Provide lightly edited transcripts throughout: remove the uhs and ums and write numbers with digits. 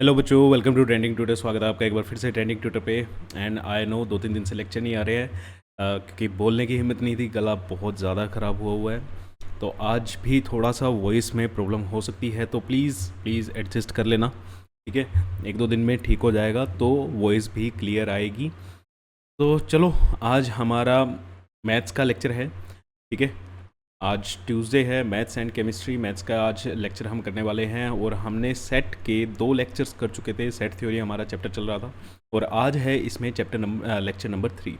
Hello बच्चों, welcome to trending tutor. स्वागत है आपका एक बार फिर से ट्रेंडिंग ट्यूटर पे। एंड आई नो 2-3 दिन से लेक्चर नहीं आ रहे हैं क्योंकि बोलने की हिम्मत नहीं थी, गला बहुत ज़्यादा ख़राब हुआ हुआ है। तो आज भी थोड़ा सा वॉइस में प्रॉब्लम हो सकती है, तो प्लीज़ प्लीज़ एडजस्ट कर लेना, ठीक है। 1-2 दिन में ठीक हो जाएगा तो वॉइस भी क्लियर आएगी। तो चलो, आज हमारा मैथ्स का लेक्चर है, ठीक है। आज ट्यूसडे है, मैथ्स एंड केमिस्ट्री। मैथ्स का आज लेक्चर हम करने वाले हैं और हमने सेट के 2 लेक्चर्स कर चुके थे। सेट थ्योरी हमारा चैप्टर चल रहा था और आज है इसमें लेक्चर नंबर 3,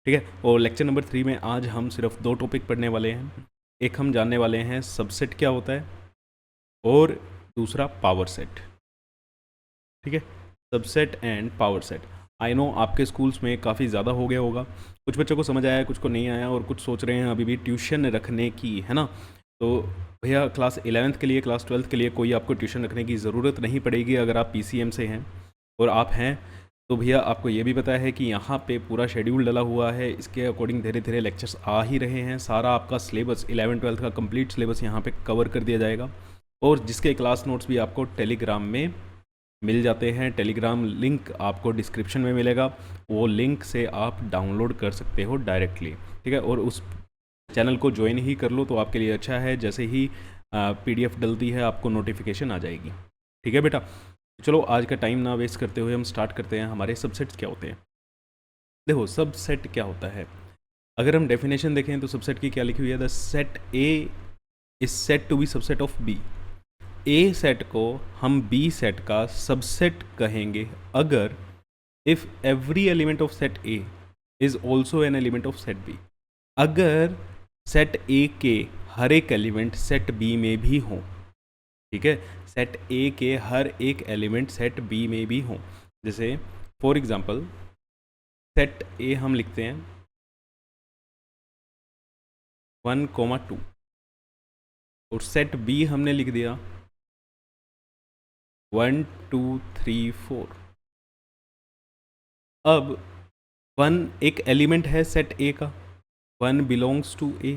ठीक है। और लेक्चर नंबर 3 में आज हम सिर्फ 2 टॉपिक पढ़ने वाले हैं। एक हम जानने वाले हैं सबसेट क्या होता है और दूसरा पावर सेट, ठीक है। Subset and power set. I know आपके स्कूल्स में काफ़ी ज़्यादा हो गया होगा, कुछ बच्चों को समझ आया, कुछ को नहीं आया और कुछ सोच रहे हैं अभी भी ट्यूशन रखने की, है ना। तो भैया क्लास 11th के लिए, क्लास 12th के लिए कोई आपको ट्यूशन रखने की ज़रूरत नहीं पड़ेगी अगर आप PCM से हैं और आप हैं तो भैया आपको ये भी पता है कि यहाँ पे पूरा शेड्यूल डला हुआ है, इसके अकॉर्डिंग धीरे धीरे लेक्चर्स आ ही रहे हैं। सारा आपका सिलेबस 11th-12th का कंप्लीट सिलेबस यहाँ पे कवर कर दिया जाएगा और जिसके क्लास नोट्स भी आपको टेलीग्राम में मिल जाते हैं। टेलीग्राम लिंक आपको डिस्क्रिप्शन में मिलेगा, वो लिंक से आप डाउनलोड कर सकते हो डायरेक्टली, ठीक है। और उस चैनल को ज्वाइन ही कर लो तो आपके लिए अच्छा है, जैसे ही PDF डलती है आपको नोटिफिकेशन आ जाएगी, ठीक है बेटा। चलो आज का टाइम ना वेस्ट करते हुए हम स्टार्ट करते हैं। हमारे सबसेट्स क्या होते हैं? देखो, सबसेट क्या होता है, अगर हम डेफिनेशन देखें तो सबसेट की क्या लिखी हुई है, the set A is set to be subset of B. A set को हम बी सेट का सबसेट कहेंगे अगर if every element of set A is also an element of set B. अगर सेट ए के हर एक एलिमेंट सेट बी में भी हों, ठीक है। सेट ए के हर एक एलिमेंट सेट बी में भी हों। जैसे फॉर एग्जांपल सेट ए हम लिखते हैं 1,2 और सेट बी हमने लिख दिया 1 2 3 4। अब 1 एक एलिमेंट है सेट ए का, 1 belongs to A,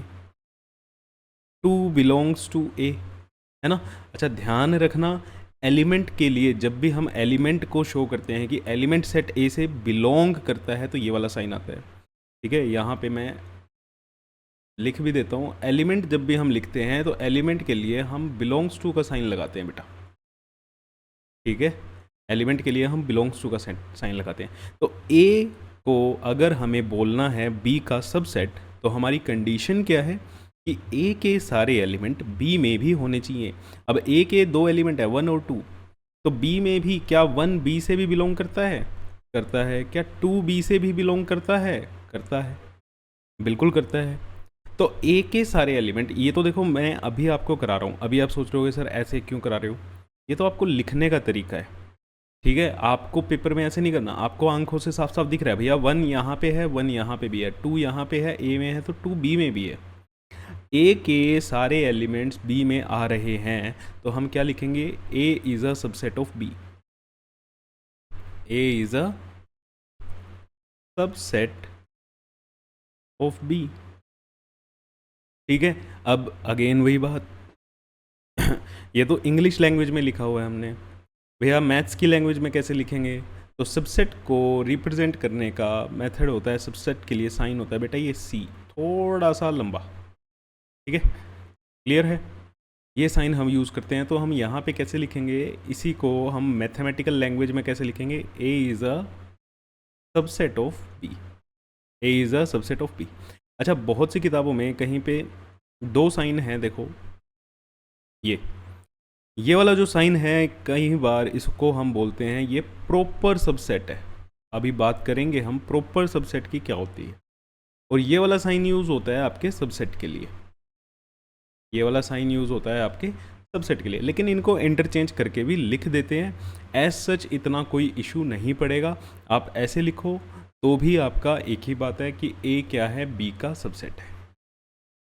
2 belongs to A, है ना। अच्छा, ध्यान रखना, एलिमेंट के लिए जब भी हम एलिमेंट को शो करते हैं कि एलिमेंट सेट ए से बिलोंग करता है तो ये वाला साइन आता है, ठीक है। यहाँ पे मैं लिख भी देता हूँ, एलिमेंट जब भी हम लिखते हैं तो एलिमेंट के लिए हम बिलोंग्स टू का साइन लगाते हैं बेटा, ठीक है। एलिमेंट के लिए हम बिलोंग्स टू का साइन लगाते हैं। तो ए को अगर हमें बोलना है बी का सबसेट तो हमारी कंडीशन क्या है कि ए के सारे एलिमेंट बी में भी होने चाहिए। अब ए के 2 एलिमेंट है 1 और 2, तो बी में भी क्या 1 बी से भी बिलोंग करता है? करता है। क्या 2 बी से भी बिलोंग करता है? करता है, बिल्कुल करता है। तो ए के सारे एलिमेंट, ये तो देखो मैं अभी आपको करा रहा हूँ, अभी आप सोच रहे होगे सर ऐसे क्यों करा रहे हो, ये तो आपको लिखने का तरीका है, ठीक है। आपको पेपर में ऐसे नहीं करना, आपको आंखों से साफ साफ दिख रहा है भैया 1 यहाँ पे है, 1 यहाँ पे भी है, 2 यहाँ पे है, ए में है तो 2 बी में भी है। ए के सारे एलिमेंट्स बी में आ रहे हैं तो हम क्या लिखेंगे, A is a subset of B. A is a subset of B, ठीक है। अब अगेन वही बात ये तो इंग्लिश लैंग्वेज में लिखा हुआ है हमने, भैया मैथ्स की लैंग्वेज में कैसे लिखेंगे? तो सबसेट को रिप्रेजेंट करने का मेथड होता है, सबसेट के लिए साइन होता है बेटा ये सी, थोड़ा सा लंबा, ठीक है। क्लियर है? ये साइन हम यूज़ करते हैं। तो हम यहाँ पे कैसे लिखेंगे, इसी को हम मैथमेटिकल लैंग्वेज में कैसे लिखेंगे, A is a subset of B. A is a subset of B. अच्छा, बहुत सी किताबों में कहीं पे 2 साइन हैं, देखो ये वाला जो साइन है कई बार इसको हम बोलते हैं ये प्रॉपर सबसेट है। अभी बात करेंगे हम प्रॉपर सबसेट की क्या होती है। और ये वाला साइन यूज़ होता है आपके सबसेट के लिए, ये वाला साइन यूज़ होता है आपके सबसेट के लिए, लेकिन इनको इंटरचेंज करके भी लिख देते हैं। एज सच इतना कोई इशू नहीं पड़ेगा, आप ऐसे लिखो तो भी आपका एक ही बात है कि ए क्या है, बी का सबसेट है।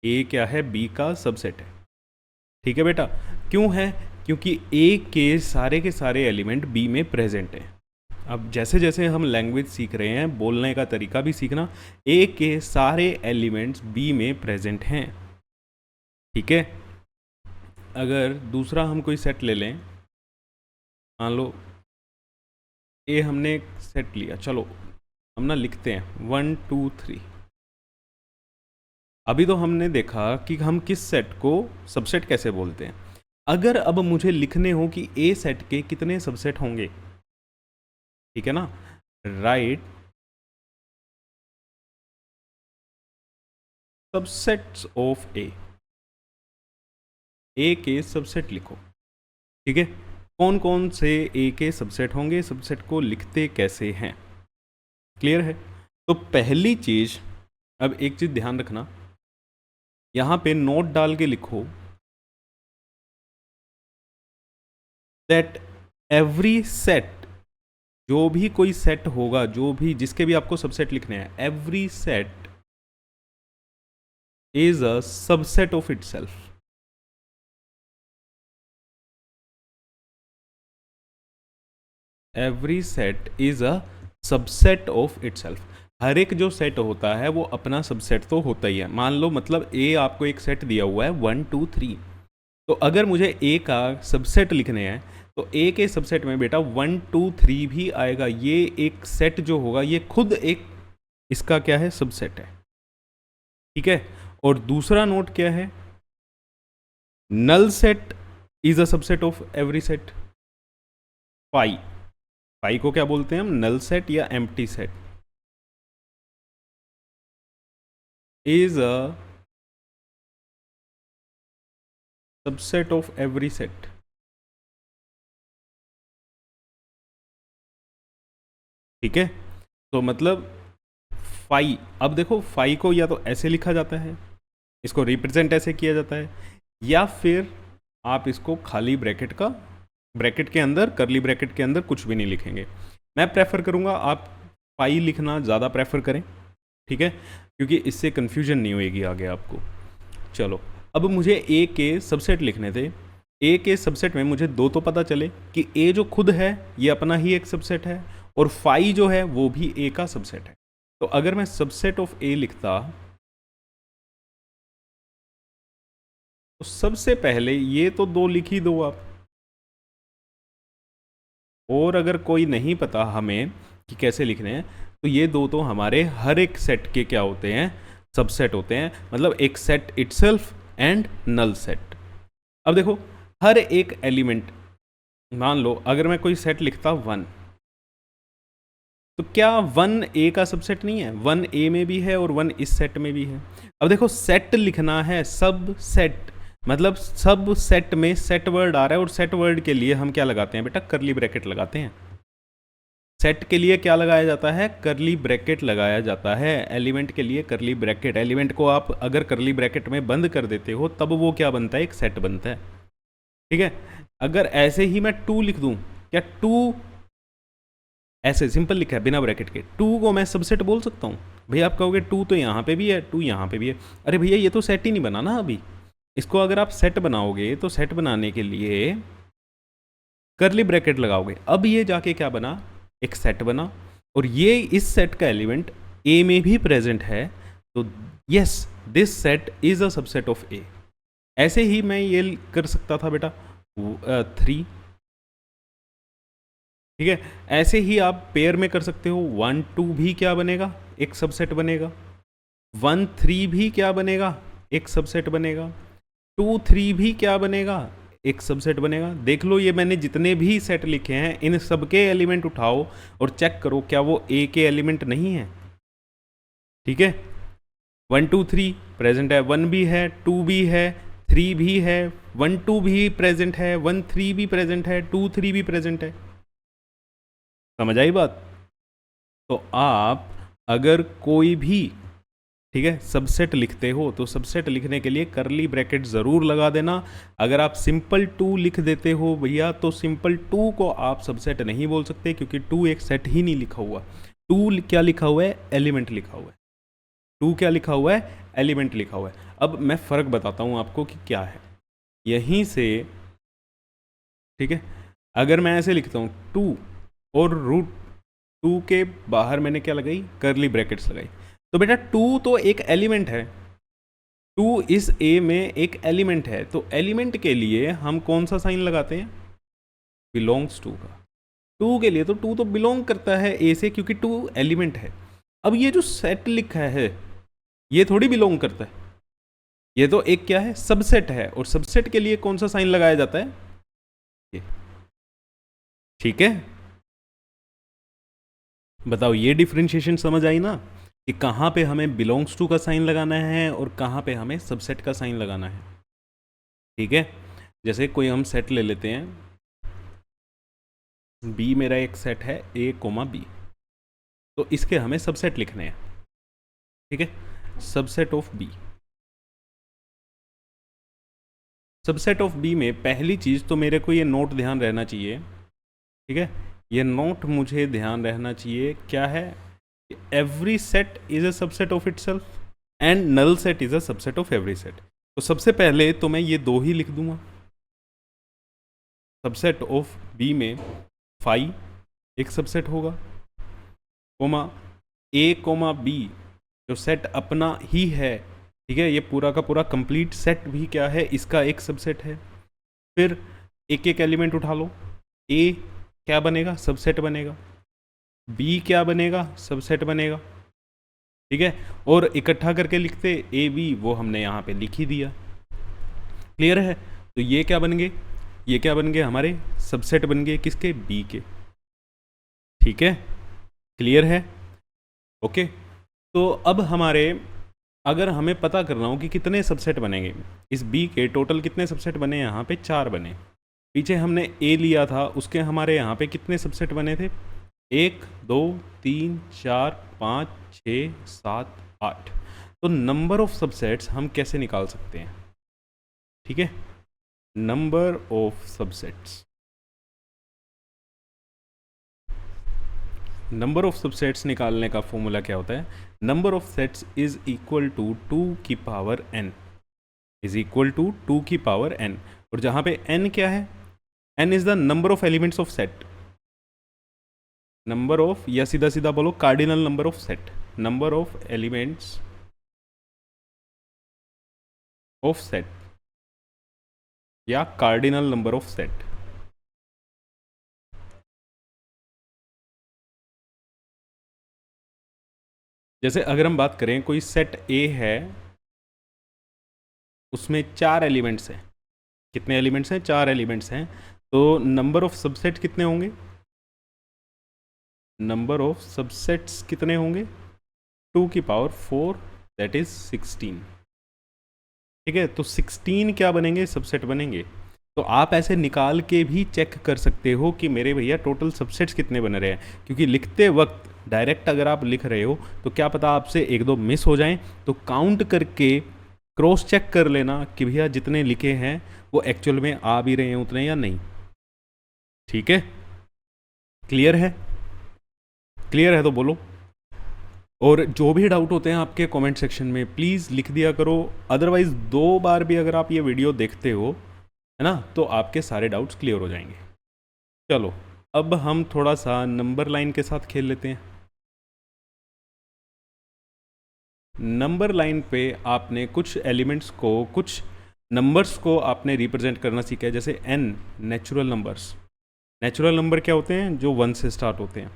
ए क्या है, बी का सबसेट है, ठीक है बेटा। क्यों है? क्योंकि ए के सारे एलिमेंट बी में प्रेजेंट हैं। अब जैसे जैसे हम लैंग्वेज सीख रहे हैं, बोलने का तरीका भी सीखना, ए के सारे एलिमेंट्स बी में प्रेजेंट हैं, ठीक है। अगर दूसरा हम कोई सेट ले लें, मान लो ए हमने एक सेट लिया, चलो हम ना लिखते हैं 1 2 3। अभी तो हमने देखा कि हम किस सेट को सबसेट कैसे बोलते हैं। अगर अब मुझे लिखने हो कि ए सेट के कितने सबसेट होंगे, ठीक है ना, राइट सबसेट्स ऑफ ए के सबसेट लिखो, ठीक है। कौन कौन से ए के सबसेट होंगे, सबसेट को लिखते कैसे हैं, क्लियर है। तो पहली चीज, अब एक चीज ध्यान रखना, यहां पे नोट डाल के लिखो दैट एवरी सेट, जो भी कोई सेट होगा, जो भी जिसके भी आपको सबसेट लिखने हैं, every set is a subset of itself. Every set is a subset of itself. हर एक जो सेट होता है वो अपना सबसेट तो होता ही है। मान लो मतलब ए आपको एक सेट दिया हुआ है 1 2 3, तो अगर मुझे ए का सबसेट लिखने हैं तो ए के सबसेट में बेटा 1 2 3 भी आएगा। ये एक सेट जो होगा ये खुद एक इसका क्या है, सबसेट है, ठीक है। और दूसरा नोट क्या है, null set is a subset of every set. Pi को क्या बोलते हैं हम, नल सेट या empty set, is a subset of every set. ठीक है, तो मतलब फाई, अब देखो फाई को या तो ऐसे लिखा जाता है, इसको रिप्रेजेंट ऐसे किया जाता है, या फिर आप इसको खाली ब्रैकेट का, ब्रैकेट के अंदर, करली ब्रैकेट के अंदर कुछ भी नहीं लिखेंगे। मैं प्रेफर करूंगा आप फाई लिखना ज़्यादा प्रेफर करें, ठीक है, क्योंकि इससे कन्फ्यूजन नहीं होएगी आगे आपको। चलो अब मुझे ए के सबसेट लिखने थे। ए के सबसेट में मुझे दो तो पता चले कि ए जो खुद है ये अपना ही एक सबसेट है, और फाई जो है वो भी ए का सबसेट है। तो अगर मैं सबसेट ऑफ ए लिखता तो सबसे पहले ये तो दो लिख ही दो आप, और अगर कोई नहीं पता हमें कि कैसे लिखने हैं तो ये दो तो हमारे हर एक सेट के क्या होते हैं, सबसेट होते हैं। मतलब एक set itself and null set. अब देखो हर एक एलिमेंट, मान लो अगर मैं कोई सेट लिखता 1, तो क्या 1 ए का सबसेट नहीं है, 1 ए में भी है और 1 इस सेट में भी है। अब देखो सेट लिखना है, सब सेट, मतलब सब सेट में सेट वर्ड आ रहा है, और सेट वर्ड के लिए हम क्या लगाते हैं बेटा, करली ब्रैकेट लगाते हैं। सेट के लिए क्या लगाया जाता है, करली ब्रैकेट लगाया जाता है। एलिमेंट के लिए करली ब्रैकेट, एलिमेंट को आप अगर करली ब्रैकेट में बंद कर देते हो तब वो क्या बनता है, एक सेट बनता है, ठीक है। अगर ऐसे ही मैं 2 लिख दूं, क्या 2 ऐसे सिंपल लिखा है बिना ब्रैकेट के, 2 को मैं सबसेट बोल सकता हूँ? भैया आप कहोगे 2 तो यहाँ पे भी है, 2 यहाँ पे भी है। अरे भैया ये तो सेट ही नहीं बना ना अभी। इसको अगर आप सेट बनाओगे तो सेट बनाने के लिए करली ब्रैकेट लगाओगे, अब ये जाके क्या बना, एक सेट बना, और ये इस सेट का एलिमेंट ए में भी प्रेजेंट है, तो yes this set is a subset of A. ऐसे ही मैं ये कर सकता था बेटा 3, ठीक है। ऐसे ही आप पेयर में कर सकते हो, 1 2 भी क्या बनेगा, एक सबसेट बनेगा, 1 3 भी क्या बनेगा, एक सबसेट बनेगा, 2 3 भी क्या बनेगा, एक सबसेट बनेगा। देख लो ये मैंने जितने भी सेट लिखे हैं इन सबके एलिमेंट उठाओ और चेक करो क्या वो ए के एलिमेंट नहीं है, ठीक है। 1 2 3 प्रेजेंट है, 1 भी है, 2 भी है, 3 भी है, 1 2 भी प्रेजेंट है, 1 3 भी प्रेजेंट है, 2 3 भी प्रेजेंट है। समझ आई बात? तो आप अगर कोई भी, ठीक है, सबसेट लिखते हो तो सबसेट लिखने के लिए करली ब्रैकेट ज़रूर लगा देना। अगर आप सिंपल 2 लिख देते हो भैया तो सिंपल 2 को आप सबसेट नहीं बोल सकते, क्योंकि 2 एक सेट ही नहीं लिखा हुआ। 2 क्या लिखा हुआ है, एलिमेंट लिखा हुआ है। 2 क्या लिखा हुआ है, एलिमेंट लिखा हुआ है। अब मैं फ़र्क बताता हूँ आपको कि क्या है, यहीं से, ठीक है। अगर मैं ऐसे लिखता हूँ 2 और √2 के बाहर मैंने क्या लगाई, करली ब्रैकेट्स लगाई, तो बेटा 2 तो एक एलिमेंट है, 2 इस ए में एक एलिमेंट है। तो एलिमेंट के लिए हम कौन सा साइन लगाते हैं, बिलोंग्स टू का, टू के लिए तो टू तो बिलोंग करता है ए से, क्योंकि टू एलिमेंट है। अब ये जो सेट लिखा है ये थोड़ी बिलोंग करता है, ये तो एक क्या है, सबसेट है। और सबसेट के लिए कौन सा साइन लगाया जाता है, ये। ठीक है, बताओ, ये डिफरेंशिएशन समझ आई ना, कि कहाँ पे हमें बिलोंग्स टू का साइन लगाना है और कहाँ पे हमें सबसेट का साइन लगाना है। ठीक है, जैसे कोई हम सेट ले लेते हैं, बी मेरा एक सेट है ए कोमा बी, तो इसके हमें सबसेट लिखने हैं। ठीक है, subset of B, subset of B में पहली चीज़ तो मेरे को ये नोट ध्यान रहना चाहिए। ठीक है, ये नोट मुझे ध्यान रहना चाहिए, क्या है, every set is a subset of itself and null set is a subset of every set. तो सबसे पहले तो मैं ये दो ही लिख दूंगा, सबसेट ऑफ बी में फाई एक सबसेट होगा, कोमा ए कोमा बी जो सेट अपना ही है। ठीक है, ये पूरा का पूरा कंप्लीट सेट भी क्या है, इसका एक सबसेट है। फिर एक एक एलिमेंट उठा लो, ए क्या बनेगा, सबसेट बनेगा, बी क्या बनेगा, सबसेट बनेगा। ठीक है, और इकट्ठा करके लिखते ए बी, वो हमने यहाँ पे लिख ही दिया। क्लियर है, तो ये क्या बन गए, ये क्या बन गए, हमारे सबसेट बन गए, किसके, बी के। ठीक है, क्लियर है, ओके। तो अब हमारे, अगर हमें पता करना हो कि कितने सबसेट बनेंगे इस बी के, टोटल कितने सबसेट बने, यहाँ पे 4 बने। पीछे हमने ए लिया था, उसके हमारे यहाँ पे कितने सबसेट बने थे, 1 2 3 4 5 6 7 8। तो नंबर ऑफ सबसेट्स हम कैसे निकाल सकते हैं, ठीक है, number of subsets, number of subsets निकालने का फॉर्मूला क्या होता है, number of sets is equal to 2 की power n, is equal to 2 की पावर n। और जहां पे n क्या है, n is the number of elements of set, number of, या सीधा सीधा बोलो cardinal number of set, number of elements of set या कार्डिनल नंबर ऑफ सेट। जैसे अगर हम बात करें, कोई सेट ए है, उसमें 4 एलिमेंट्स हैं, कितने एलिमेंट्स हैं, 4 एलिमेंट्स हैं, तो नंबर ऑफ सबसेट कितने होंगे, नंबर ऑफ सबसेट्स कितने होंगे, 2 की पावर 4 दैट इज 16। ठीक है, तो 16 क्या बनेंगे, सबसेट बनेंगे। तो आप ऐसे निकाल के भी चेक कर सकते हो कि मेरे भैया टोटल सबसेट्स कितने बन रहे हैं, क्योंकि लिखते वक्त डायरेक्ट अगर आप लिख रहे हो तो क्या पता आपसे एक दो मिस हो जाएं, तो काउंट करके क्रॉस चेक कर लेना कि भैया जितने लिखे हैं वो एक्चुअल में आ भी रहे हैं उतने या नहीं। ठीक है, क्लियर है, क्लियर है तो बोलो। और जो भी डाउट होते हैं आपके कमेंट सेक्शन में प्लीज़ लिख दिया करो, अदरवाइज़ 2 बार भी अगर आप ये वीडियो देखते हो, है ना, तो आपके सारे डाउट्स क्लियर हो जाएंगे। चलो, अब हम थोड़ा सा नंबर लाइन के साथ खेल लेते हैं। नंबर लाइन पे आपने कुछ एलिमेंट्स को, कुछ नंबर्स को आपने रिप्रेजेंट करना सीखा है, जैसे n natural numbers. Natural number क्या होते हैं, जो 1 से स्टार्ट होते हैं।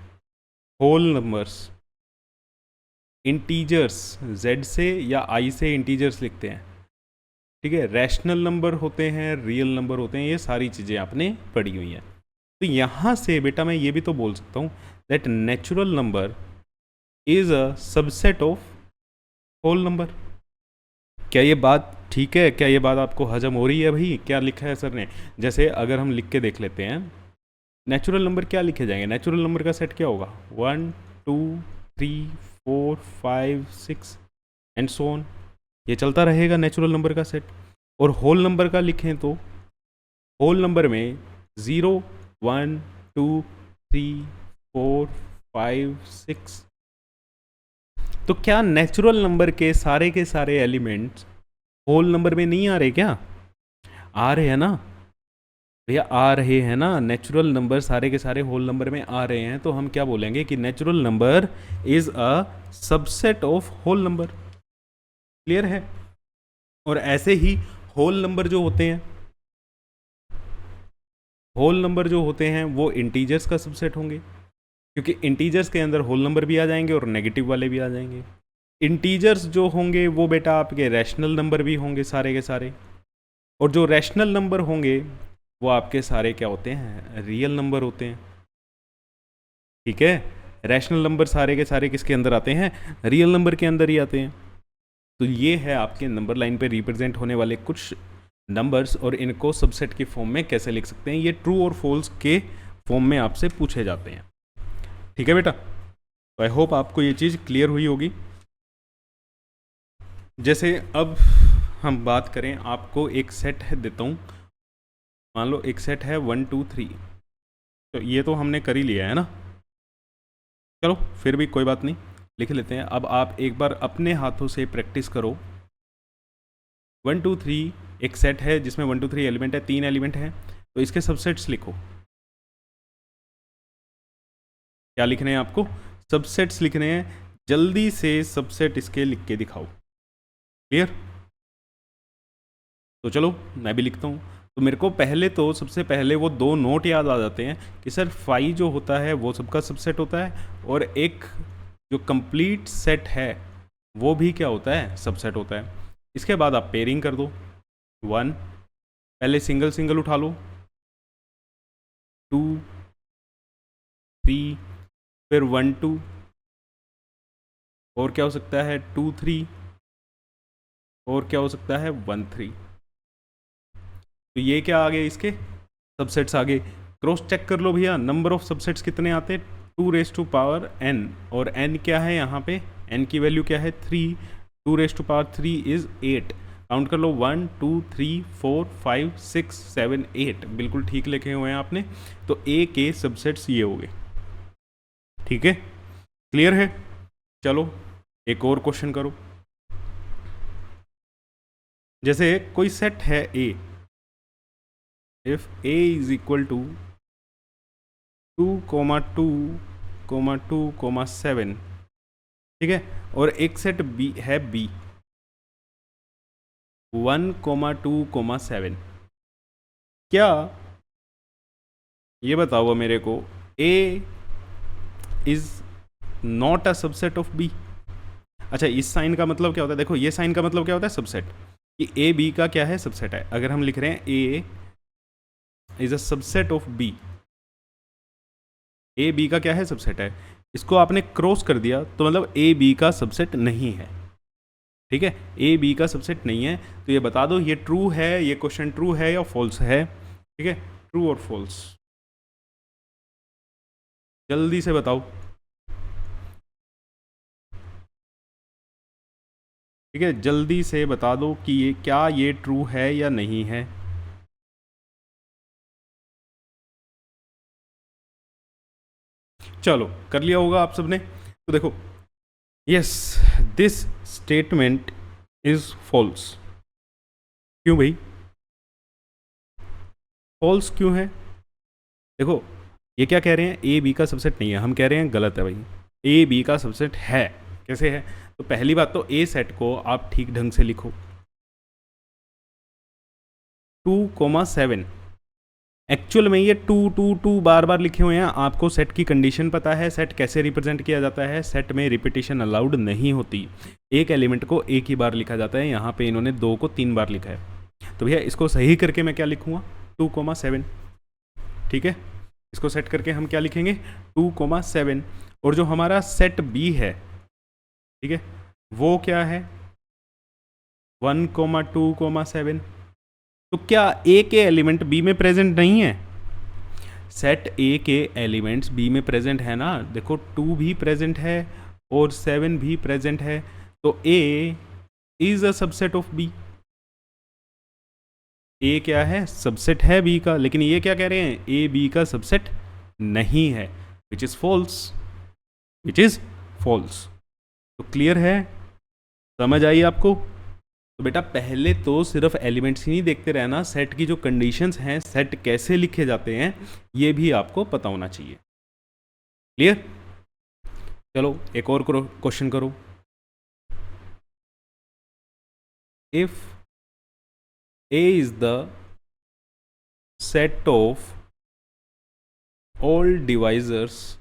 होल नंबर्स, इंटीजर्स, z से या i से इंटीजर्स लिखते हैं। ठीक है, रैशनल नंबर होते हैं, रियल नंबर होते हैं, ये सारी चीज़ें आपने पढ़ी हुई हैं। तो यहाँ से बेटा मैं ये भी तो बोल सकता हूँ that natural number is a subset of whole number. क्या ये बात ठीक है, क्या ये बात आपको हजम हो रही है भाई, क्या लिखा है सर ने। जैसे अगर हम लिख के देख लेते हैं, नेचुरल नंबर क्या लिखे जाएंगे, नेचुरल नंबर का सेट क्या होगा, 1 2 3 4 5 6 एंड सो ऑन, ये चलता रहेगा नेचुरल नंबर का सेट। और होल नंबर का लिखें तो होल नंबर में 0 1 2 3 4 5 6। तो क्या नेचुरल नंबर के सारे एलिमेंट्स होल नंबर में नहीं आ रहे, क्या आ रहे हैं ना भैया, आ रहे हैं ना, नेचुरल नंबर सारे के सारे होल नंबर में आ रहे हैं, तो हम क्या बोलेंगे कि natural number is a subset of whole number. Clear है। और ऐसे ही होल नंबर जो होते हैं, होल नंबर जो होते हैं वो इंटीजर्स का सबसेट होंगे, क्योंकि इंटीजर्स के अंदर होल नंबर भी आ जाएंगे और नेगेटिव वाले भी आ जाएंगे। इंटीजर्स जो होंगे वो बेटा आपके रैशनल नंबर भी होंगे सारे के सारे, और जो रैशनल नंबर होंगे वो आपके सारे क्या होते हैं, रियल नंबर होते हैं। ठीक है, रैशनल नंबर सारे के सारे किसके अंदर आते हैं, रियल नंबर के अंदर ही आते हैं। तो ये है आपके नंबर लाइन पे रिप्रेजेंट होने वाले कुछ नंबर्स, और इनको सबसेट की फॉर्म में कैसे लिख सकते हैं, ये ट्रू और फॉल्स के फॉर्म में आपसे पूछे जाते हैं। ठीक है बेटा, तो आई होप आपको ये चीज़ क्लियर हुई होगी। जैसे अब हम बात करें, आपको एक सेट है देता हूँ, मान लो एक सेट है 1 2 3, तो ये तो हमने कर ही लिया है ना, चलो फिर भी कोई बात नहीं, लिख लेते हैं। अब आप एक बार अपने हाथों से प्रैक्टिस करो। 1 2 3 एक सेट है जिसमें 1 2 3 एलिमेंट है, 3 एलिमेंट है, तो इसके सबसेट्स लिखो। क्या लिखने हैं आपको, सबसेट्स लिखने हैं। जल्दी से सबसेट इसके लिख के दिखाओ। क्लियर, तो चलो मैं भी लिखता हूँ। तो मेरे को पहले तो सबसे पहले वो दो नोट याद आ जाते हैं कि सर फाई जो होता है वो सबका सबसेट होता है, और एक जो कंप्लीट सेट है वो भी क्या होता है, सबसेट होता है। इसके बाद आप पेयरिंग कर दो। 1, पहले सिंगल सिंगल उठा लो, 2 3, फिर 1 2, और क्या हो सकता है 2 3, और क्या हो सकता है 1 3। तो ये क्या आ गए, इसके सबसेट्स आ गए। क्रॉस चेक कर लो भैया, नंबर ऑफ सबसेट्स कितने आते हैं, 2n, और n क्या है यहाँ पे, n की वैल्यू क्या है 3, 2 इज 8। काउंट कर लो, 1 2 3 4 5 6 7 8, बिल्कुल ठीक लिखे हुए हैं आपने। तो a के सबसेट्स ये हो गए। ठीक है, क्लियर है। चलो एक और क्वेश्चन करो। जैसे कोई सेट है a, if a is equal to 2,2,2,7, ठीक है, और एक सेट b है b 1,2,7, क्या ये बताओ मेरे को a is not a subset of b। अच्छा, इस साइन का मतलब क्या होता है, देखो ये साइन का मतलब क्या होता है, सबसेट, कि a b का क्या है, सबसेट है। अगर हम लिख रहे हैं a is a subset of b, A B का क्या है, सबसेट है, इसको आपने क्रॉस कर दिया तो मतलब ए बी का सबसेट नहीं है। ठीक है, ए बी का सबसेट नहीं है, तो ये बता दो ये ट्रू है, ये क्वेश्चन ट्रू है या फॉल्स है। ठीक है, ट्रू और फॉल्स, जल्दी से बताओ। ठीक है, जल्दी से बता दो कि ये क्या ये ट्रू है या नहीं है। चलो कर लिया होगा आप सबने, तो देखो, yes this statement is false. क्यों भाई, फॉल्स क्यों है, देखो ये क्या कह रहे हैं, ए बी का सबसेट नहीं है, हम कह रहे हैं गलत है भाई, ए बी का सबसेट है। कैसे है, तो पहली बात तो ए सेट को आप ठीक ढंग से लिखो, 2,7, एक्चुअल में ये 2 2 2 बार बार लिखे हुए हैं। आपको सेट की कंडीशन पता है, सेट कैसे रिप्रेजेंट किया जाता है, सेट में रिपीटिशन अलाउड नहीं होती, एक एलिमेंट को एक ही बार लिखा जाता है। यहाँ पे इन्होंने 2 को 3 बार लिखा है, तो भैया इसको सही करके मैं क्या लिखूंगा, 2,7। ठीक है, इसको सेट करके हम क्या लिखेंगे, 2,7, और जो हमारा सेट बी है, ठीक है, वो क्या है 1,2,7। तो क्या ए के एलिमेंट बी में प्रेजेंट नहीं है, सेट ए के एलिमेंट्स बी में प्रेजेंट है ना, देखो 2 भी प्रेजेंट है और 7 भी प्रेजेंट है, तो A is a subset of B. A क्या है, सबसेट है बी का, लेकिन ये क्या कह रहे हैं, ए बी का सबसेट नहीं है, which is false, which is false. तो क्लियर है, समझ आई आपको। तो बेटा पहले तो सिर्फ एलिमेंट्स ही नहीं देखते रहना, सेट की जो कंडीशंस हैं, सेट कैसे लिखे जाते हैं, ये भी आपको पता होना चाहिए। क्लियर, चलो एक और क्वेश्चन करो। If A is the set of all divisors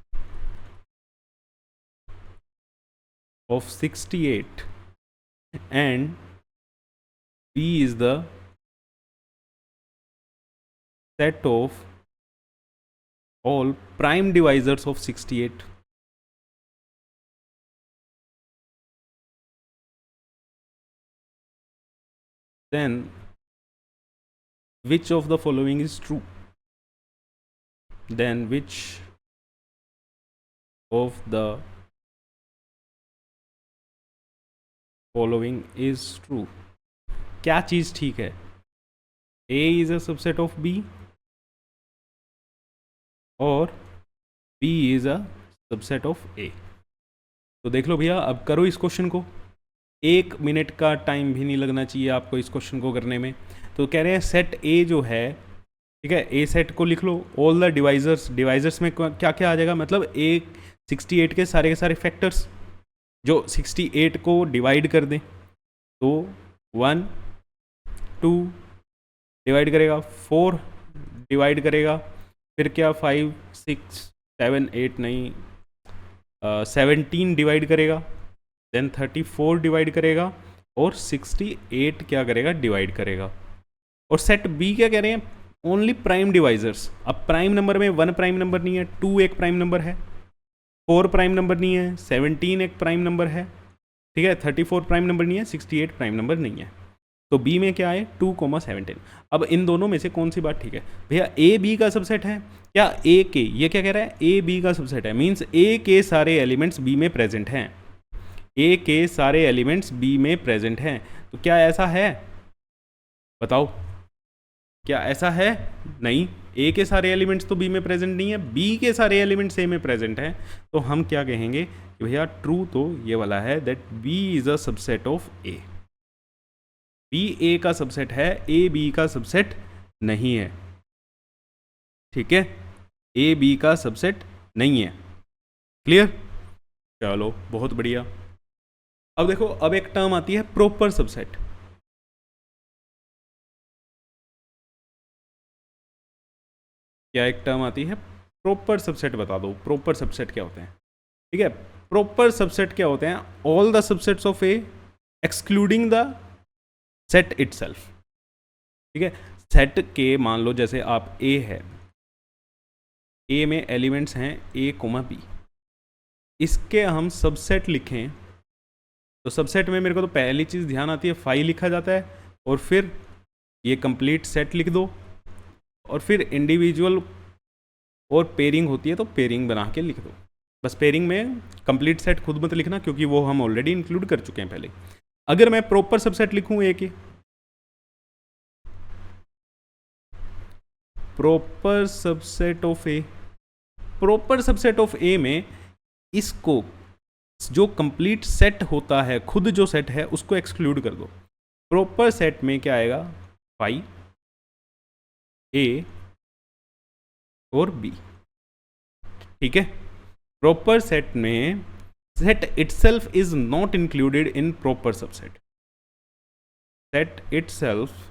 of 68 and B is the set of all prime divisors of 68. Then which of the following is true? Then which of the following is true? क्या चीज ठीक है? A is a subset of B और B is a subset of A. तो देख लो भैया, अब करो इस क्वेश्चन को। 1 मिनट का टाइम भी नहीं लगना चाहिए आपको इस क्वेश्चन को करने में। तो कह रहे हैं सेट A जो है, ठीक है, ए सेट को लिख लो, ऑल द डिवाइजर्स में क्या क्या आ जाएगा, मतलब ए 68 के सारे फैक्टर्स जो 68 को डिवाइड कर दें, तो 1 2 डिवाइड करेगा, 4 डिवाइड करेगा, फिर क्या 5 6 7 8 नहीं 17 डिवाइड करेगा, देन 34 डिवाइड करेगा और 68 क्या करेगा, डिवाइड करेगा। और सेट बी क्या कह रहे हैं, ओनली प्राइम डिवाइजर्स। अब प्राइम नंबर में 1 प्राइम नंबर नहीं है, 2 एक प्राइम नंबर है, 4 प्राइम नंबर नहीं है, 17 एक प्राइम नंबर है, ठीक है, 34 प्राइम नंबर नहीं है, 68 प्राइम नंबर नहीं है। तो बी में क्या है, 2,17। अब इन दोनों में से कौन सी बात ठीक है भैया? ए बी का सबसेट है क्या? ए के, ये क्या कह रहा है, ए बी का सबसेट है, मीन्स ए के सारे एलिमेंट्स बी में प्रेजेंट हैं। ए के सारे एलिमेंट्स बी में प्रेजेंट हैं। तो क्या ऐसा है, बताओ, क्या ऐसा है? नहीं, ए के सारे एलिमेंट्स तो बी में प्रेजेंट नहीं है, बी के सारे एलिमेंट्स ए में प्रेजेंट हैं। तो हम क्या कहेंगे कि भैया ट्रू तो ये वाला है, that B is a subset of A. B A का सबसेट है, ए बी का सबसेट नहीं है, ठीक है, ए बी का सबसेट नहीं है। क्लियर? चलो बहुत बढ़िया। अब देखो, अब एक टर्म आती है प्रॉपर सबसेट। क्या एक टर्म आती है प्रॉपर सबसेट? बता दो प्रॉपर सबसेट क्या होते हैं। ठीक है, प्रॉपर सबसेट क्या होते हैं, all the subsets of A excluding the set itself. ठीक है, सेट के मान लो जैसे आप ए है, ए में एलिमेंट्स हैं ए कोमा बी, इसके हम सबसेट लिखें तो सबसेट में मेरे को तो पहली चीज़ ध्यान आती है फाई लिखा जाता है, और फिर ये कंप्लीट सेट लिख दो, और फिर इंडिविजुअल और पेयरिंग होती है तो पेयरिंग बना के लिख दो। बस पेयरिंग में कंप्लीट सेट खुद मत लिखना, क्योंकि वो हम ऑलरेडी इंक्लूड कर चुके हैं पहले। अगर मैं प्रॉपर सबसेट लिखूं ए के, proper subset of A, proper subset of A में इसको जो कंप्लीट सेट होता है, खुद जो सेट है उसको एक्सक्लूड कर दो। प्रॉपर सेट में क्या आएगा, फाई ए और बी। ठीक है, प्रॉपर सेट में set itself is not included in proper subset. Set itself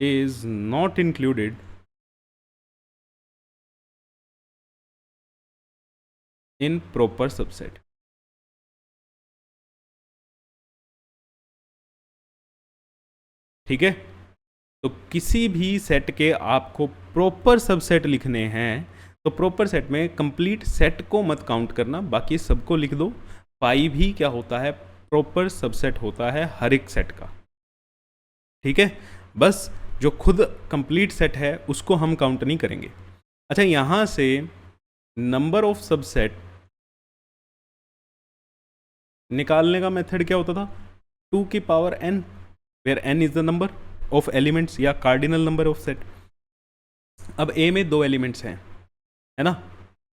is not included in proper subset। ठीक है, तो किसी भी सेट के आपको प्रॉपर सबसेट लिखने हैं तो प्रॉपर सेट में कंप्लीट सेट को मत काउंट करना, बाकी सबको लिख दो। फाई भी क्या होता है, प्रॉपर सबसेट होता है हर एक सेट का। ठीक है, बस जो खुद कंप्लीट सेट है उसको हम काउंट नहीं करेंगे। अच्छा, यहां से नंबर ऑफ सबसेट निकालने का मेथड क्या होता था, 2 की power n, where n is the number of elements या कार्डिनल नंबर ऑफ सेट। अब a में 2 एलिमेंट्स हैं, है ना,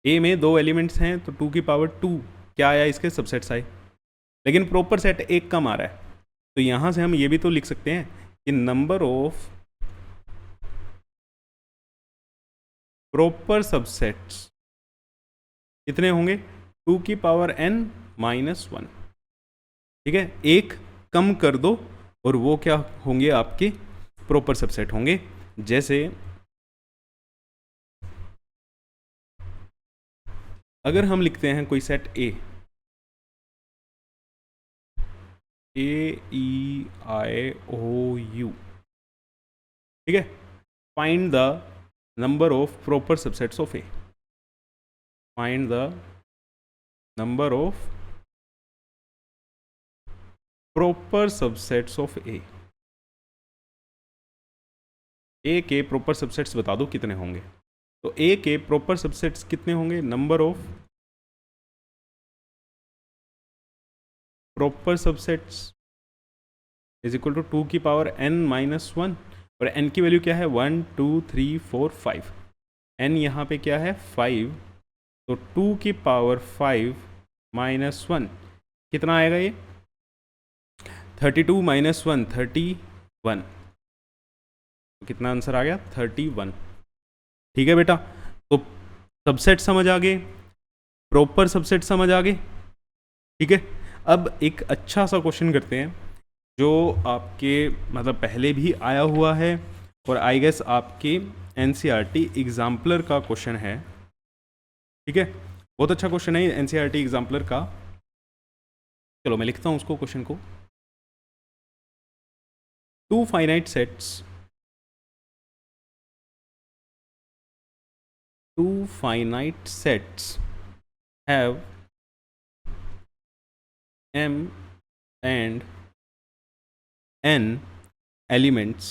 a में 2 एलिमेंट्स हैं तो 2 की पावर 2 क्या आया, इसके सबसेट्स आए। लेकिन प्रॉपर सेट एक कम आ रहा है, तो यहां से हम ये भी तो लिख सकते हैं कि नंबर ऑफ प्रॉपर सबसेट्स कितने होंगे, 2 की पावर n माइनस 1। ठीक है, एक कम कर दो और वो क्या होंगे, आपके प्रॉपर सबसेट होंगे। जैसे अगर हम लिखते हैं कोई सेट ए ई आई ओ यू, ठीक है, find the number of proper subsets of A, find the number of proper subsets of A के प्रॉपर सबसेट्स बता दो कितने होंगे। तो ए के प्रॉपर सबसेट्स कितने होंगे, number of proper subsets is equal to 2 की पावर n माइनस 1, और n की वैल्यू क्या है 1 2 3 4 5, n यहाँ पे क्या है 5, तो 2 की पावर 5 माइनस 1 कितना आएगा ये 32 माइनस 1 31, तो कितना आंसर आ गया 31। ठीक है बेटा, तो सबसेट समझ आ गए, प्रॉपर सबसेट समझ आ गए। ठीक है, अब एक अच्छा सा क्वेश्चन करते हैं जो आपके मतलब पहले भी आया हुआ है और आई गेस आपके एनसीईआरटी एग्जाम्पलर का क्वेश्चन है। ठीक है, बहुत अच्छा क्वेश्चन है एनसीईआरटी एग्जाम्पलर का। चलो मैं लिखता हूं उसको, क्वेश्चन को। Two finite sets have m and n elements.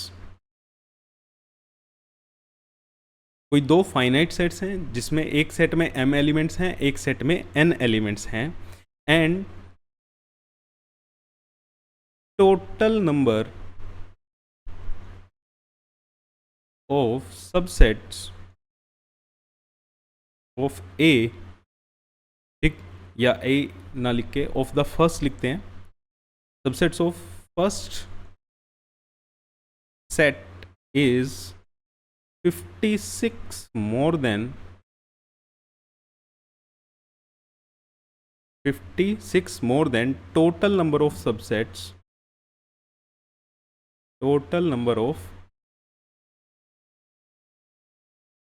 कोई दो फाइनाइट सेट्स हैं जिसमें एक सेट में m एलिमेंट्स हैं, एक सेट में n एलिमेंट्स हैं, and total number of subsets of A, ठीक, या ए ना लिख के ऑफ द फर्स्ट लिखते हैं, subsets of first set is 56 more than 56 more than total number of subsets, total number of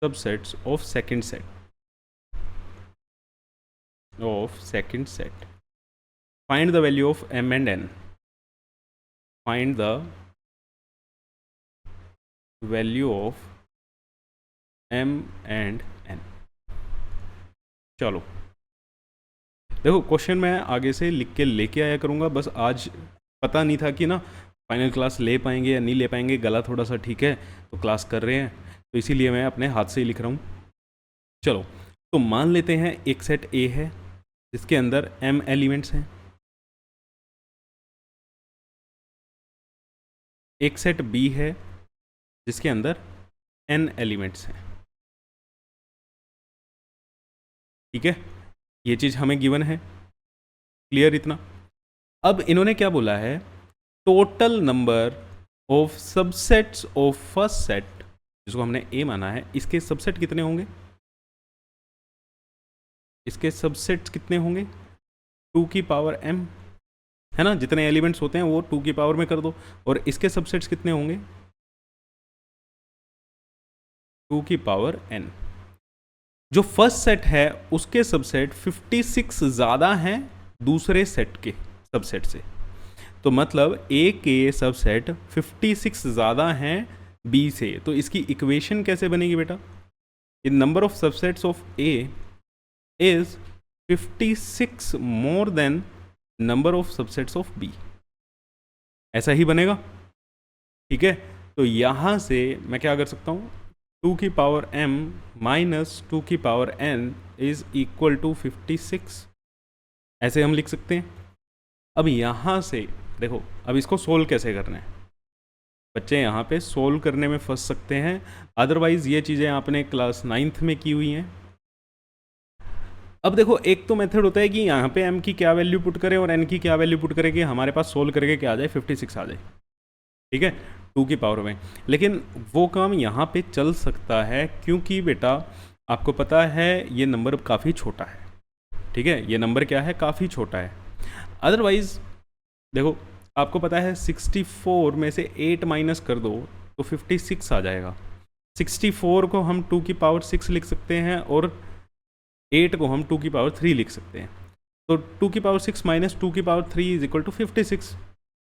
subsets of second set, of second set. Find the value of m and n, find the value of m and n। चलो देखो, question मैं आगे से लिख के लेके आया करूँगा, बस आज पता नहीं था कि ना फाइनल क्लास ले पाएंगे या नहीं ले पाएंगे, गला थोड़ा सा ठीक है तो क्लास कर रहे हैं, तो इसीलिए मैं अपने हाथ से ही लिख रहा हूँ। चलो तो मान लेते हैं एक सेट ए है जिसके अंदर m एलिमेंट्स हैं, एक सेट बी है जिसके अंदर n एलिमेंट्स हैं। ठीक है, ये चीज़ हमें गिवन है, क्लियर इतना। अब इन्होंने क्या बोला है, total number of subsets of first set, जिसको हमने ए माना है, इसके सबसेट कितने होंगे, इसके सबसेट्स कितने होंगे 2 की पावर m, है ना, जितने एलिमेंट्स होते हैं वो 2 की पावर में कर दो, और इसके सबसेट्स कितने होंगे 2 की पावर n। जो फर्स्ट सेट है उसके सबसेट 56 ज़्यादा हैं दूसरे सेट के सबसेट से, तो मतलब ए के सबसेट 56 ज़्यादा हैं बी से, तो इसकी इक्वेशन कैसे बनेगी बेटा, इन number of subsets of A is 56 more than number of subsets of B, ऐसा ही बनेगा। ठीक है, तो यहाँ से मैं क्या कर सकता हूँ, 2 की पावर m माइनस 2 की power n is equal to 56, ऐसे हम लिख सकते हैं। अब यहाँ से देखो, अब इसको सोल्व कैसे करना है, बच्चे यहाँ पे सोल्व करने में फंस सकते हैं, अदरवाइज ये चीज़ें आपने क्लास 9th में की हुई हैं। अब देखो, एक तो मेथड होता है कि यहाँ पे m की क्या वैल्यू पुट करें और n की क्या वैल्यू पुट करें कि हमारे पास सोल्व करके क्या आ जाए 56 आ जाए, ठीक है, 2 की पावर में। लेकिन वो काम यहाँ पे चल सकता है क्योंकि बेटा आपको पता है ये नंबर काफ़ी छोटा है। ठीक है, ये नंबर क्या है, काफ़ी छोटा है। अदरवाइज देखो, आपको पता है 64 में से 8 माइनस कर दो तो 56 आ जाएगा। 64 को हम 2 की पावर 6 लिख सकते हैं और 8 को हम 2 की पावर 3 लिख सकते हैं। तो 2 की पावर 6 माइनस 2 की पावर 3 इज इक्वल टू 56।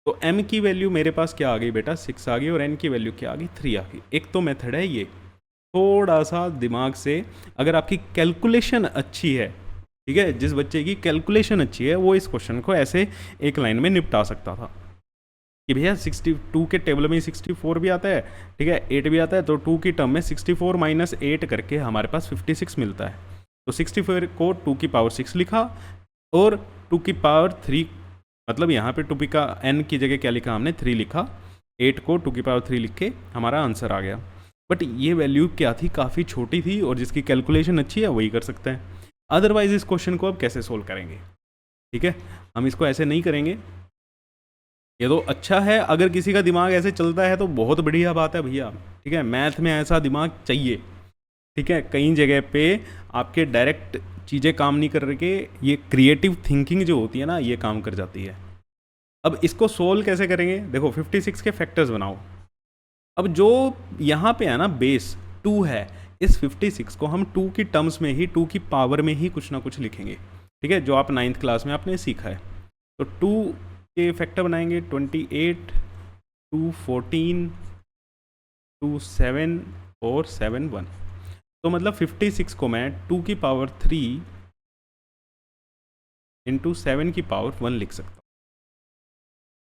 तो m की वैल्यू मेरे पास क्या आ गई बेटा, 6 आ गई, और n की वैल्यू क्या आ गई, 3 आ गई। एक तो मेथड है ये, थोड़ा सा दिमाग से अगर आपकी कैलकुलेशन अच्छी है, ठीक है, जिस बच्चे की कैलकुलेशन अच्छी है वो इस क्वेश्चन को ऐसे एक लाइन में निपटा सकता था कि भैया 62 के टेबल में 64 भी आता है, ठीक है, 8 भी आता है, तो 2 की टर्म में 64 माइनस 8 करके हमारे पास 56 मिलता है। तो 64 को 2 की पावर 6 लिखा, और 2 की पावर 3, मतलब यहाँ पे 2 का n की जगह क्या लिखा हमने, 3 लिखा, 8 को 2 की पावर 3 लिख के हमारा आंसर आ गया। बट ये वैल्यू क्या थी, काफ़ी छोटी थी, और जिसकी कैलकुलेशन अच्छी है वही कर सकता है। अदरवाइज इस क्वेश्चन को अब कैसे सोल्व करेंगे, ठीक है, हम इसको ऐसे नहीं करेंगे। ये तो अच्छा है, अगर किसी का दिमाग ऐसे चलता है तो बहुत बढ़िया बात है भैया, ठीक है, मैथ में ऐसा दिमाग चाहिए, ठीक है। कई जगह पे आपके डायरेक्ट चीज़ें काम नहीं कर रही के, ये क्रिएटिव थिंकिंग जो होती है ना, ये काम कर जाती है। अब इसको सोल्व कैसे करेंगे, देखो 56 के फैक्टर्स बनाओ। अब जो यहाँ पे है ना बेस 2 है, इस 56 को हम 2 की टर्म्स में ही, 2 की पावर में ही कुछ ना कुछ लिखेंगे, ठीक है, जो आप 9th क्लास में आपने सीखा है। तो 2 के फैक्टर बनाएंगे, 28, 2 14, 2 7 और 7 1। तो मतलब 56 को मैं 2 की पावर 3 इंटू 7 की पावर 1 लिख सकता हूँ,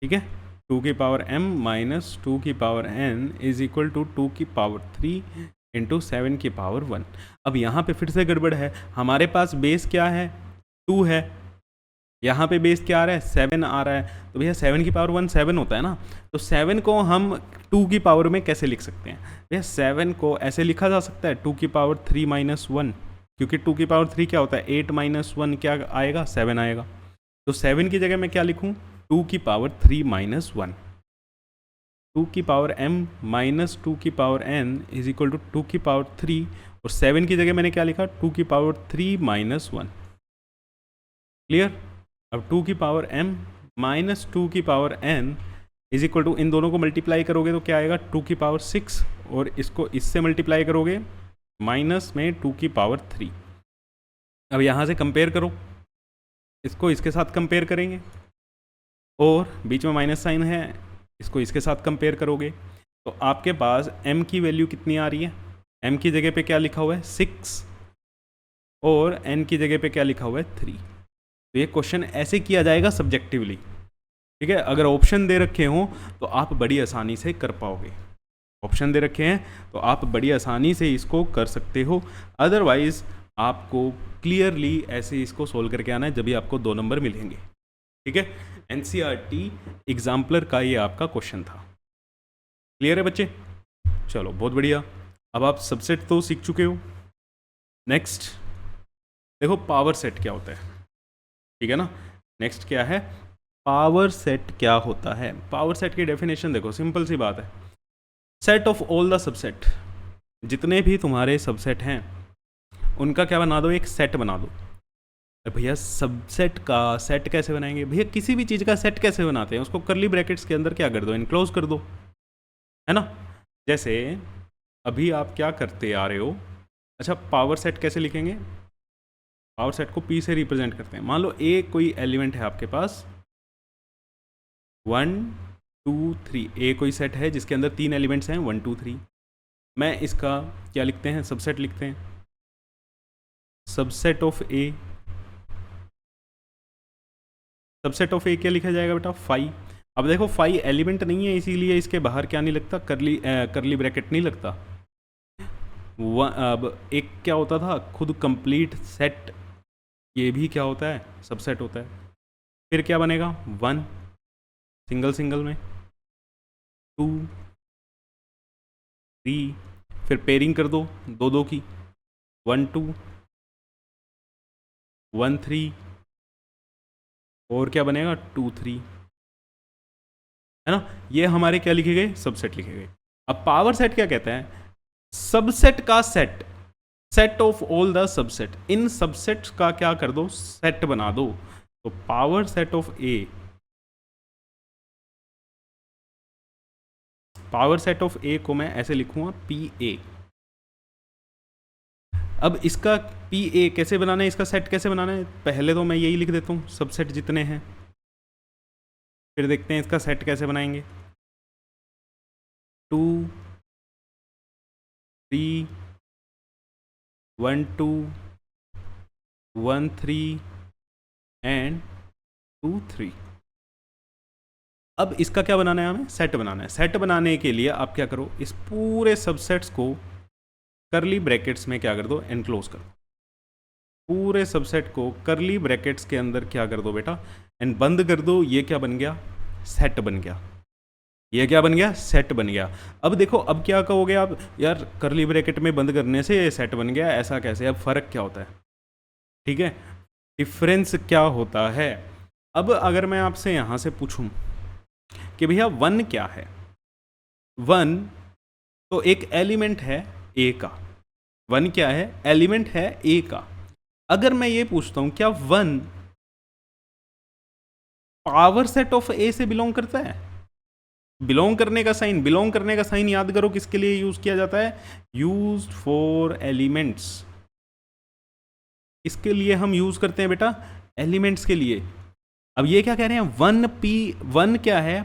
ठीक है। 2 की पावर m माइनस 2 की power n is equal to 2 की पावर 3 इंटू 7 की पावर 1। अब यहाँ पे फिर से गड़बड़ है, हमारे पास बेस क्या है, 2 है, यहाँ पे बेस क्या आ रहा है, 7 आ रहा है। तो भैया 7 की पावर 1 7 होता है ना, तो 7 को हम 2 की पावर में कैसे लिख सकते हैं, भैया 7 को ऐसे लिखा जा सकता है 2 की पावर 3 माइनस 1, क्योंकि 2 की पावर 3 क्या होता है, 8 माइनस 1 क्या आएगा, 7 आएगा। तो 7 की जगह मैं क्या लिखूँ, 2 की पावर 3 माइनस 1, 2 की पावर m माइनस 2 की power n is equal to 2 की पावर 3, और 7 की जगह मैंने क्या लिखा, 2 की पावर 3 माइनस 1। क्लियर। अब 2 की पावर m माइनस 2 की power n is equal to, इन दोनों को मल्टीप्लाई करोगे तो क्या आएगा, 2 की पावर 6, और इसको इससे मल्टीप्लाई करोगे माइनस में 2 की पावर 3। अब यहाँ से कंपेयर करो, इसको इसके साथ कंपेयर करेंगे, और बीच में माइनस साइन है, इसको इसके साथ कंपेयर करोगे, तो आपके पास m की वैल्यू कितनी आ रही है, m की जगह पे क्या लिखा हुआ है, 6, और n की जगह पे क्या लिखा हुआ है, 3। तो ये क्वेश्चन ऐसे किया जाएगा सब्जेक्टिवली, ठीक है। अगर ऑप्शन दे रखे हों तो आप बड़ी आसानी से कर पाओगे, ऑप्शन दे रखे हैं तो आप बड़ी आसानी से इसको कर सकते हो। अदरवाइज आपको क्लियरली ऐसे इसको सोल्व करके आना है, जब भी आपको 2 नंबर मिलेंगे, ठीक है। एनसीईआरटी एग्जाम्पलर का ये आपका क्वेश्चन था। क्लियर है बच्चे, चलो बहुत बढ़िया। अब आप सबसेट तो सीख चुके हो। नेक्स्ट देखो पावर सेट क्या होता है, ठीक है ना। नेक्स्ट क्या है, पावर सेट क्या होता है। पावर सेट की डेफिनेशन देखो, सिंपल सी बात है, set of all the subset, जितने भी तुम्हारे सबसेट हैं उनका क्या बना दो, एक सेट बना दो। भैया सबसेट का सेट कैसे बनाएंगे, भैया किसी भी चीज़ का सेट कैसे बनाते हैं, उसको करली ब्रैकेट्स के अंदर क्या कर दो, इनक्लोज कर दो, है ना। जैसे अभी आप क्या करते आ रहे हो, अच्छा पावर सेट कैसे लिखेंगे, पावर सेट को P से रिप्रेजेंट करते हैं। मान लो ए कोई एलिमेंट है आपके पास, 1 2 3, ए कोई सेट है जिसके अंदर 3 एलिमेंट्स हैं, 1 2 3। मैं इसका क्या लिखते हैं, सबसेट लिखते हैं, subset of A. Subset of A क्या लिखा जाएगा बेटा, 5। अब देखो 5 एलिमेंट नहीं है, इसीलिए इसके बाहर क्या नहीं लगता, करली ब्रैकेट नहीं लगता। अब एक क्या होता था, खुद कंप्लीट सेट, ये भी क्या होता है, सबसेट होता है। फिर क्या बनेगा, 1 सिंगल सिंगल में, 2 3, फिर पेयरिंग कर दो 2 2 की, 1 2 1 3, और क्या बनेगा 2 3, है ना। ये हमारे क्या लिखे गए, सबसेट लिखे गए। अब पावर सेट क्या कहता है, सबसेट का set, set of all the subset, इन सबसेट्स का क्या कर दो, सेट बना दो। तो power set of A, power set of A को मैं ऐसे लिखूंगा पी ए। अब इसका पी ए कैसे बनाना है, इसका सेट कैसे बनाना है, पहले तो मैं यही लिख देता हूँ सबसेट जितने हैं, फिर देखते हैं इसका सेट कैसे बनाएंगे। 2 3 1 2 1 3 एंड 2 3। अब इसका क्या बनाना है, हमें सेट बनाना है। सेट बनाने के लिए आप क्या करो, इस पूरे सबसेट्स को करली ब्रैकेट्स में क्या कर दो, एनक्लोज कर दो। पूरे सबसेट को करली ब्रैकेट्स के अंदर क्या कर दो बेटा, एंड बंद कर दो। ये क्या बन गया, सेट बन गया। ये क्या बन गया, सेट बन गया। अब देखो, अब क्या कहोगे आप, यार करली ब्रैकेट में बंद करने से सेट बन गया, ऐसा कैसे, अब फर्क क्या होता है, ठीक है, डिफरेंस क्या होता है। अब अगर मैं आपसे यहां से पूछूं कि भैया 1 क्या है, 1 तो एक एलिमेंट है ए का। 1 क्या है, एलिमेंट है ए का। अगर मैं ये पूछता हूं क्या 1 पावर सेट ऑफ ए से बिलोंग करता है, बिलोंग करने का साइन, बिलोंग करने का साइन याद करो किसके लिए यूज किया जाता है, यूज्ड फॉर एलिमेंट्स। इसके लिए हम यूज करते हैं बेटा, एलिमेंट्स के लिए। अब ये क्या कह रहे हैं, 1 क्या है,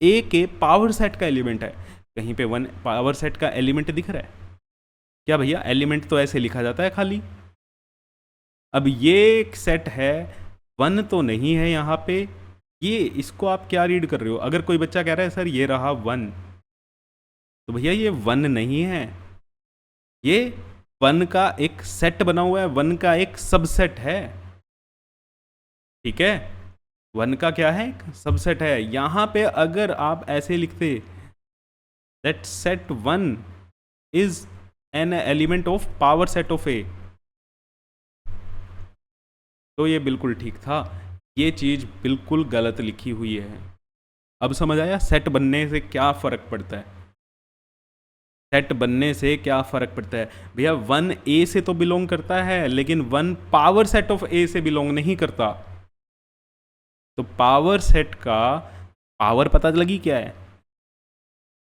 ए के पावर सेट का एलिमेंट है। कहीं पे 1 पावर सेट का एलिमेंट दिख रहा है क्या भैया, एलिमेंट तो ऐसे लिखा जाता है खाली। अब ये एक सेट है, 1 तो नहीं है यहाँ पे, ये इसको आप क्या रीड कर रहे हो। अगर कोई बच्चा कह रहा है सर ये रहा 1, तो भैया ये 1 नहीं है, ये 1 का एक सेट बना हुआ है, 1 का एक सबसेट है, ठीक है। 1 का क्या है, एक सबसेट है। यहां पे अगर आप ऐसे लिखते that set 1 is an element of power set of A, तो ये बिल्कुल ठीक था। ये चीज बिल्कुल गलत लिखी हुई है। अब समझ आया सेट बनने से क्या फर्क पड़ता है, सेट बनने से क्या फर्क पड़ता है भैया। 1 ए से तो बिलोंग करता है, लेकिन 1 पावर सेट ऑफ ए से बिलोंग नहीं करता। तो पावर सेट का पावर पता लगी क्या है,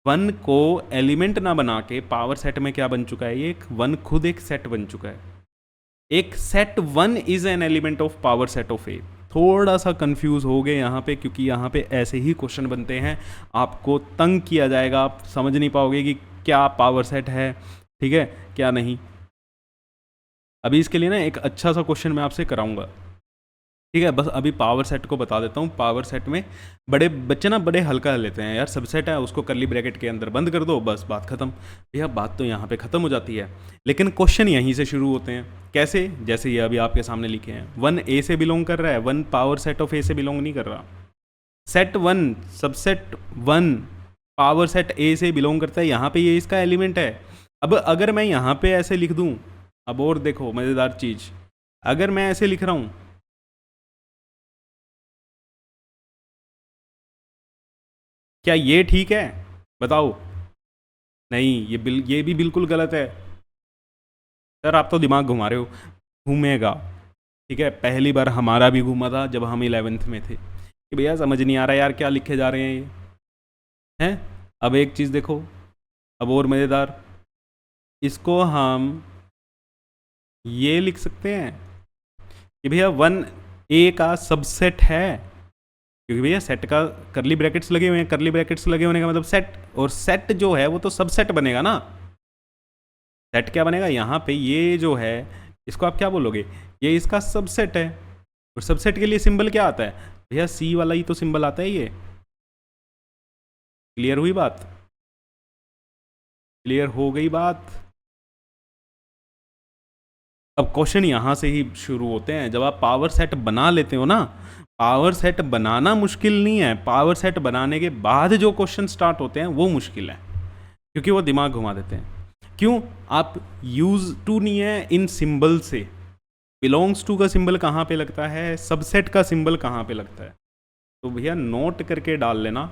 1 को एलिमेंट ना बना के पावर सेट में क्या बन चुका है, ये 1 खुद एक सेट बन चुका है। एक set 1 is an element of power set of A. थोड़ा सा कंफ्यूज हो गए यहाँ पे, क्योंकि यहाँ पे ऐसे ही क्वेश्चन बनते हैं, आपको तंग किया जाएगा, आप समझ नहीं पाओगे कि क्या पावर सेट है, ठीक है, क्या नहीं। अभी इसके लिए ना एक अच्छा सा क्वेश्चन मैं आपसे कराऊंगा, ठीक है। बस अभी पावर सेट को बता देता हूँ। पावर सेट में बड़े बच्चे ना बड़े हल्का लेते हैं, यार सबसेट है उसको करली ब्रैकेट के अंदर बंद कर दो, बस बात खत्म। भैया बात तो यहाँ पे खत्म हो जाती है, लेकिन क्वेश्चन यहीं से शुरू होते हैं। कैसे, जैसे ये अभी आपके सामने लिखे हैं, 1 ए से बिलोंग कर रहा है, 1 पावर सेट ऑफ ए से बिलोंग नहीं कर रहा। सेट 1 सबसेट 1 पावर सेट ए से बिलोंग करता है, यहाँ पे ये इसका एलिमेंट है। अब अगर मैं यहाँ पे ऐसे लिख दूँ, अब और देखो मज़ेदार चीज़, अगर मैं ऐसे लिख रहा हूँ, क्या ये ठीक है, बताओ। नहीं, ये भी बिल्कुल गलत है। सर आप तो दिमाग घुमा रहे हो, घूमेगा, ठीक है। पहली बार हमारा भी घूमा था जब हम 11th में थे, कि भैया समझ नहीं आ रहा यार क्या लिखे जा रहे हैं ये, हैं। अब एक चीज़ देखो, अब और मज़ेदार, इसको हम ये लिख सकते हैं कि भैया 1 ए का सबसेट है, क्योंकि भैया सेट का करली ब्रैकेट्स लगे हुए हैं, करली ब्रैकेट्स लगे होने का मतलब सेट, और सेट जो है वो तो सबसेट बनेगा ना। सेट क्या बनेगा, यहाँ पे ये जो है इसको आप क्या बोलोगे, ये इसका सबसेट है। और सबसेट के लिए सिंबल क्या आता है भैया, सी वाला ही तो सिंबल आता है। ये क्लियर हुई बात, क्लियर हो गई बात। अब क्वेश्चन यहाँ से ही शुरू होते हैं, जब आप पावर सेट बना लेते हो ना, पावर सेट बनाना मुश्किल नहीं है, पावर सेट बनाने के बाद जो क्वेश्चन स्टार्ट होते हैं वो मुश्किल है, क्योंकि वो दिमाग घुमा देते हैं। क्यों, आप यूज टू नहीं है इन सिंबल से, बिलोंग्स टू का सिंबल कहाँ पे लगता है, सबसेट का सिंबल कहाँ पे लगता है, तो भैया नोट करके डाल लेना।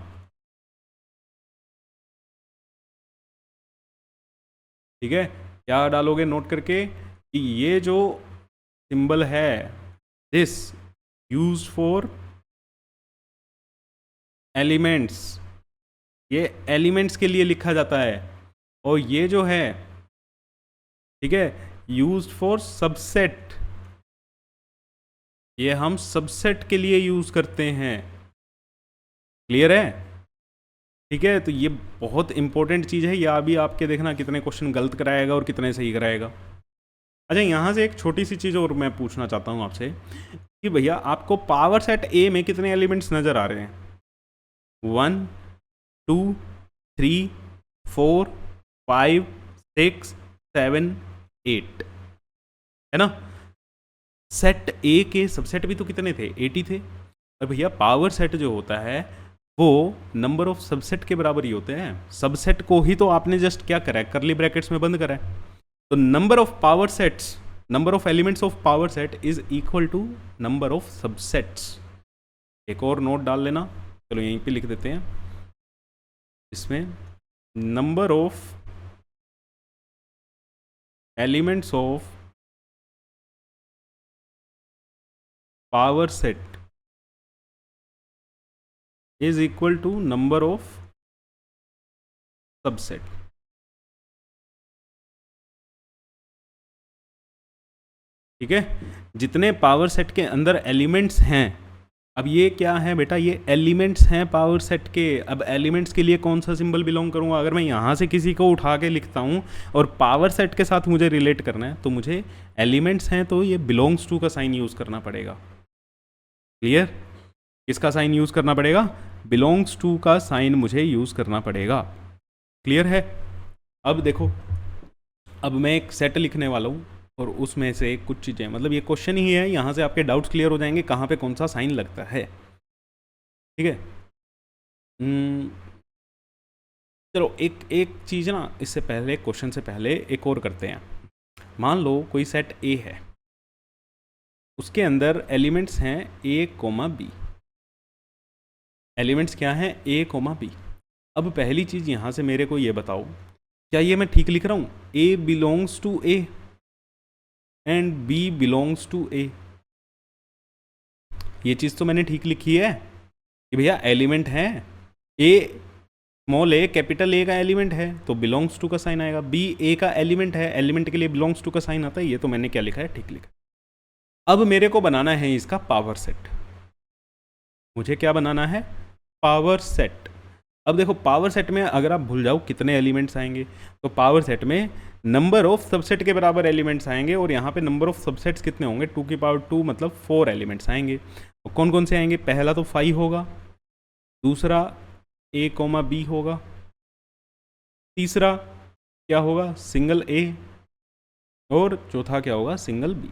ठीक है, क्या डालोगे नोट करके, कि ये जो सिंबल है दिस यूज फॉर एलिमेंट्स, ये एलिमेंट्स के लिए लिखा जाता है। और ये जो है, ठीक है, यूज्ड फॉर सबसेट, ये हम सबसेट के लिए यूज करते हैं। क्लियर है? ठीक है, तो ये बहुत इंपॉर्टेंट चीज़ है, या अभी आपके देखना कितने क्वेश्चन गलत कराएगा और कितने सही कराएगा। अच्छा, यहाँ से एक छोटी सी चीज़ और मैं पूछना चाहता हूँ आपसे कि भैया आपको पावर सेट ए में कितने एलिमेंट्स नज़र आ रहे हैं? 1 2 3 4 5 6 7 8, है ना? सेट ए के सबसेट भी तो कितने थे? 80 थे। और भैया पावर सेट जो होता है वो नंबर ऑफ सबसेट के बराबर ही होते हैं। सबसेट को ही तो आपने जस्ट क्या करा है, करली ब्रैकेट्स में बंद करा है। तो number of power sets, number of elements of power set is equal to number of subsets. एक और नोट डाल लेना, चलो यहीं पे लिख देते हैं इसमें, number of elements of power set is equal to number of subset. ठीक है, जितने पावर सेट के अंदर एलिमेंट्स हैं, अब ये क्या है बेटा, ये एलिमेंट्स हैं पावर सेट के। अब एलिमेंट्स के लिए कौन सा सिंबल बिलोंग करूंगा? अगर मैं यहाँ से किसी को उठा के लिखता हूँ और पावर सेट के साथ मुझे रिलेट करना है, तो मुझे एलिमेंट्स हैं तो ये बिलोंग्स टू का साइन यूज करना पड़ेगा। क्लियर? किसका साइन यूज करना पड़ेगा? बिलोंग्स टू का साइन मुझे यूज करना पड़ेगा। क्लियर है? अब देखो, अब मैं एक सेट लिखने वाला हूँ और उसमें से कुछ चीज़ें, मतलब ये क्वेश्चन ही है, यहाँ से आपके डाउट्स क्लियर हो जाएंगे कहाँ पे कौन सा साइन लगता है। ठीक है, चलो एक चीज़ ना, इससे पहले क्वेश्चन से पहले एक और करते हैं। मान लो कोई सेट ए है, उसके अंदर एलिमेंट्स हैं ए कोमा बी। एलिमेंट्स क्या हैं? ए कोमा बी। अब पहली चीज़ यहाँ से मेरे को ये बताओ, क्या ये मैं ठीक लिख रहा हूँ? A belongs to A and B belongs to A. ये चीज़ तो मैंने ठीक लिखी है कि भैया एलिमेंट है ए, स्मॉल ए कैपिटल ए का एलिमेंट है तो बिलोंग्स टू का साइन आएगा। बी ए का एलिमेंट है, एलिमेंट के लिए बिलोंग्स टू का साइन आता है। ये तो मैंने क्या लिखा है? ठीक लिखा। अब मेरे को बनाना है इसका पावर सेट। मुझे क्या बनाना है? Power set. अब देखो, पावर सेट में अगर आप भूल जाओ कितने एलिमेंट्स आएंगे, तो पावर सेट में नंबर ऑफ सबसेट के बराबर एलिमेंट्स आएंगे, और यहाँ पे नंबर ऑफ सबसेट्स कितने होंगे? 2 की पावर 2 मतलब 4 एलिमेंट्स आएंगे। और कौन कौन से आएंगे? पहला तो 5 होगा, दूसरा ए कोमा बी होगा, तीसरा क्या होगा? सिंगल ए, और चौथा क्या होगा? Single B.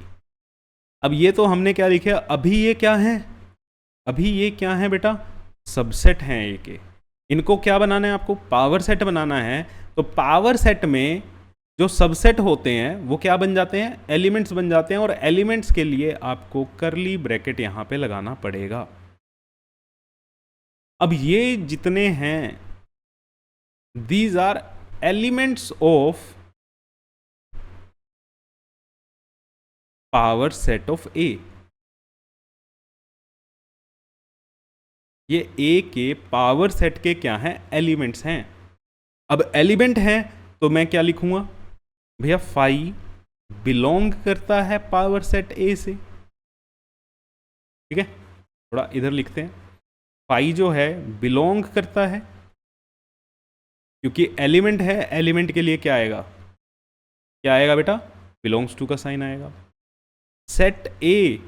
अब ये तो हमने क्या लिखा? अभी ये क्या है? अभी ये क्या है बेटा? सबसेट हैं ए के। इनको क्या बनाना है आपको? पावर सेट बनाना है। तो पावर सेट में जो सबसेट होते हैं वो क्या बन जाते हैं? एलिमेंट्स बन जाते हैं, और एलिमेंट्स के लिए आपको करली ब्रैकेट यहां पे लगाना पड़ेगा। अब ये जितने हैं, these are elements of power set of A. ये ए के पावर सेट के क्या हैं? एलिमेंट्स हैं। अब एलिमेंट है तो मैं क्या लिखूंगा भैया? 5 बिलोंग करता है पावर सेट ए से। ठीक है, थोड़ा इधर लिखते हैं। 5 जो है बिलोंग करता है, क्योंकि एलिमेंट है, एलिमेंट के लिए क्या आएगा? क्या आएगा बेटा? बिलोंग्स टू का साइन आएगा। सेट ए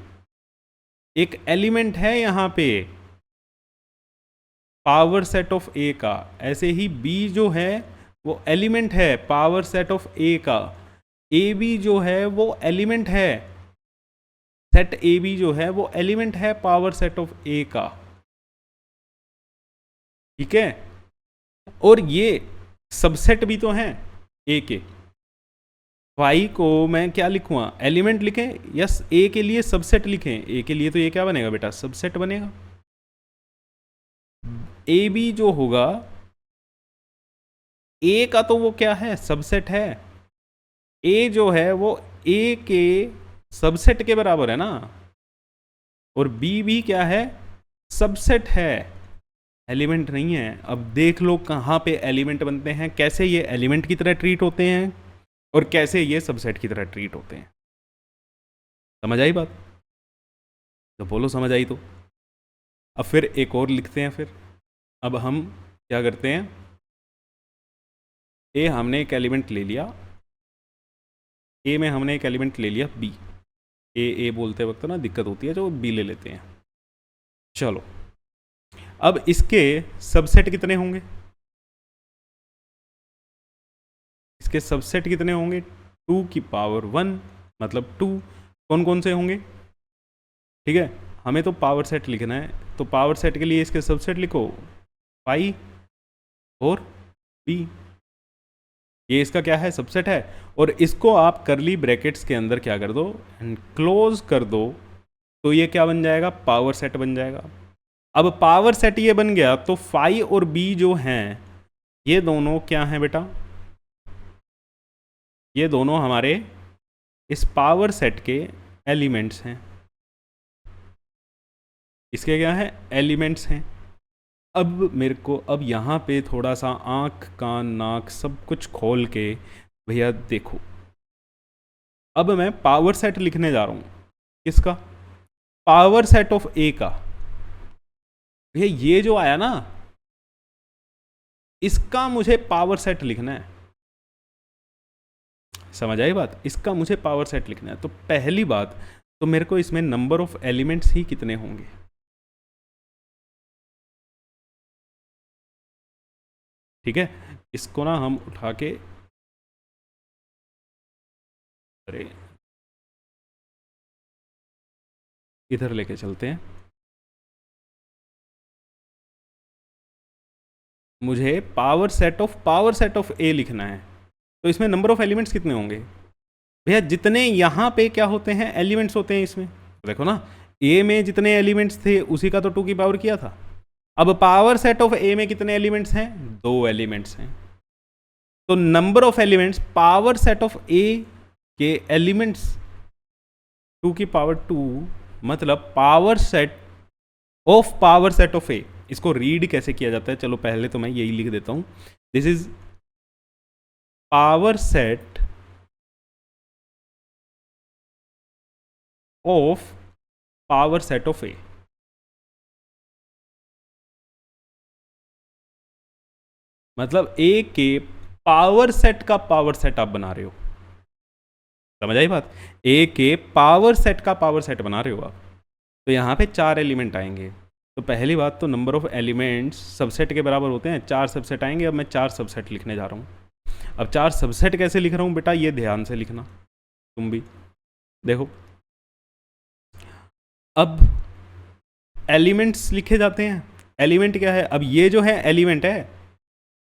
एक एलिमेंट है यहां पे पावर सेट ऑफ ए का, ऐसे ही बी जो है वो एलिमेंट है पावर सेट ऑफ ए का। ए बी जो है वो एलिमेंट है, सेट ए बी जो है वो एलिमेंट है पावर सेट ऑफ ए का। ठीक है, और ये सबसेट भी तो हैं ए के। वाई को मैं क्या लिखूंगा? एलिमेंट लिखें, यस। ए के लिए सबसेट लिखें, ए के लिए तो ये क्या बनेगा बेटा? सबसेट बनेगा। ए बी जो होगा, ए का तो वो क्या है? सबसेट है। ए जो है वो ए के सबसेट के बराबर है ना, और बी भी क्या है? सबसेट है, एलिमेंट नहीं है। अब देख लो कहाँ पे एलिमेंट बनते हैं, कैसे ये एलिमेंट की तरह ट्रीट होते हैं और कैसे ये सबसेट की तरह ट्रीट होते हैं। समझ आई बात? तो बोलो समझ आई तो। अब फिर एक और लिखते हैं। फिर अब हम क्या करते हैं, ए हमने एक एलिमेंट ले लिया, ए में हमने एक एलिमेंट ले लिया बी। ए बोलते वक्त ना दिक्कत होती है, तो बी ले लेते हैं। चलो, अब इसके सबसेट कितने होंगे? इसके सबसेट कितने होंगे? 2 की पावर 1, मतलब 2। कौन कौन से होंगे? ठीक है, हमें तो पावर सेट लिखना है, तो पावर सेट के लिए इसके सबसेट लिखो पाई और बी। ये इसका क्या है? सबसेट है। और इसको आप करली ब्रैकेट्स के अंदर क्या कर दो, क्लोज कर दो, तो ये क्या बन जाएगा? पावर सेट बन जाएगा। अब पावर सेट ये बन गया, तो फाई और बी जो हैं, ये दोनों क्या हैं बेटा? ये दोनों हमारे इस पावर सेट के एलिमेंट्स हैं। इसके क्या है? एलिमेंट्स हैं। अब मेरे को अब यहाँ पे थोड़ा सा आँख कान नाक सब कुछ खोल के भैया देखो, अब मैं पावर सेट लिखने जा रहा हूँ। किसका? पावर सेट ऑफ ए का। भैया ये जो आया ना, इसका मुझे पावर सेट लिखना है। समझ आई बात? इसका मुझे पावर सेट लिखना है। तो पहली बात तो मेरे को इसमें नंबर ऑफ एलिमेंट्स ही कितने होंगे? ठीक है, इसको ना हम उठा के, अरे इधर लेके चलते हैं। मुझे पावर सेट ऑफ ए लिखना है, तो इसमें नंबर ऑफ एलिमेंट्स कितने होंगे? भैया जितने यहाँ पे क्या होते हैं? एलिमेंट्स होते हैं इसमें। देखो ना, ए में जितने एलिमेंट्स थे उसी का तो 2 की पावर किया था। अब पावर सेट ऑफ ए में कितने एलिमेंट्स हैं? 2 एलिमेंट्स हैं। तो number of elements power set of A के एलिमेंट्स 2 की पावर 2, मतलब पावर सेट ऑफ ए। इसको रीड कैसे किया जाता है? चलो पहले तो मैं यही लिख देता हूं, this is power set of power set of A. मतलब ए के पावर सेट का पावर सेट आप बना रहे हो। समझ आई बात? ए के पावर सेट का पावर सेट बना रहे हो आप। तो यहाँ पे 4 एलिमेंट आएंगे। तो पहली बात तो नंबर ऑफ एलिमेंट्स सबसेट के बराबर होते हैं, 4 सबसेट आएंगे। अब मैं 4 सबसेट लिखने जा रहा हूँ। अब 4 सबसेट कैसे लिख रहा हूँ बेटा, ये ध्यान से लिखना तुम भी। देखो, अब एलिमेंट्स लिखे जाते हैं। एलिमेंट क्या है? अब ये जो है एलिमेंट है,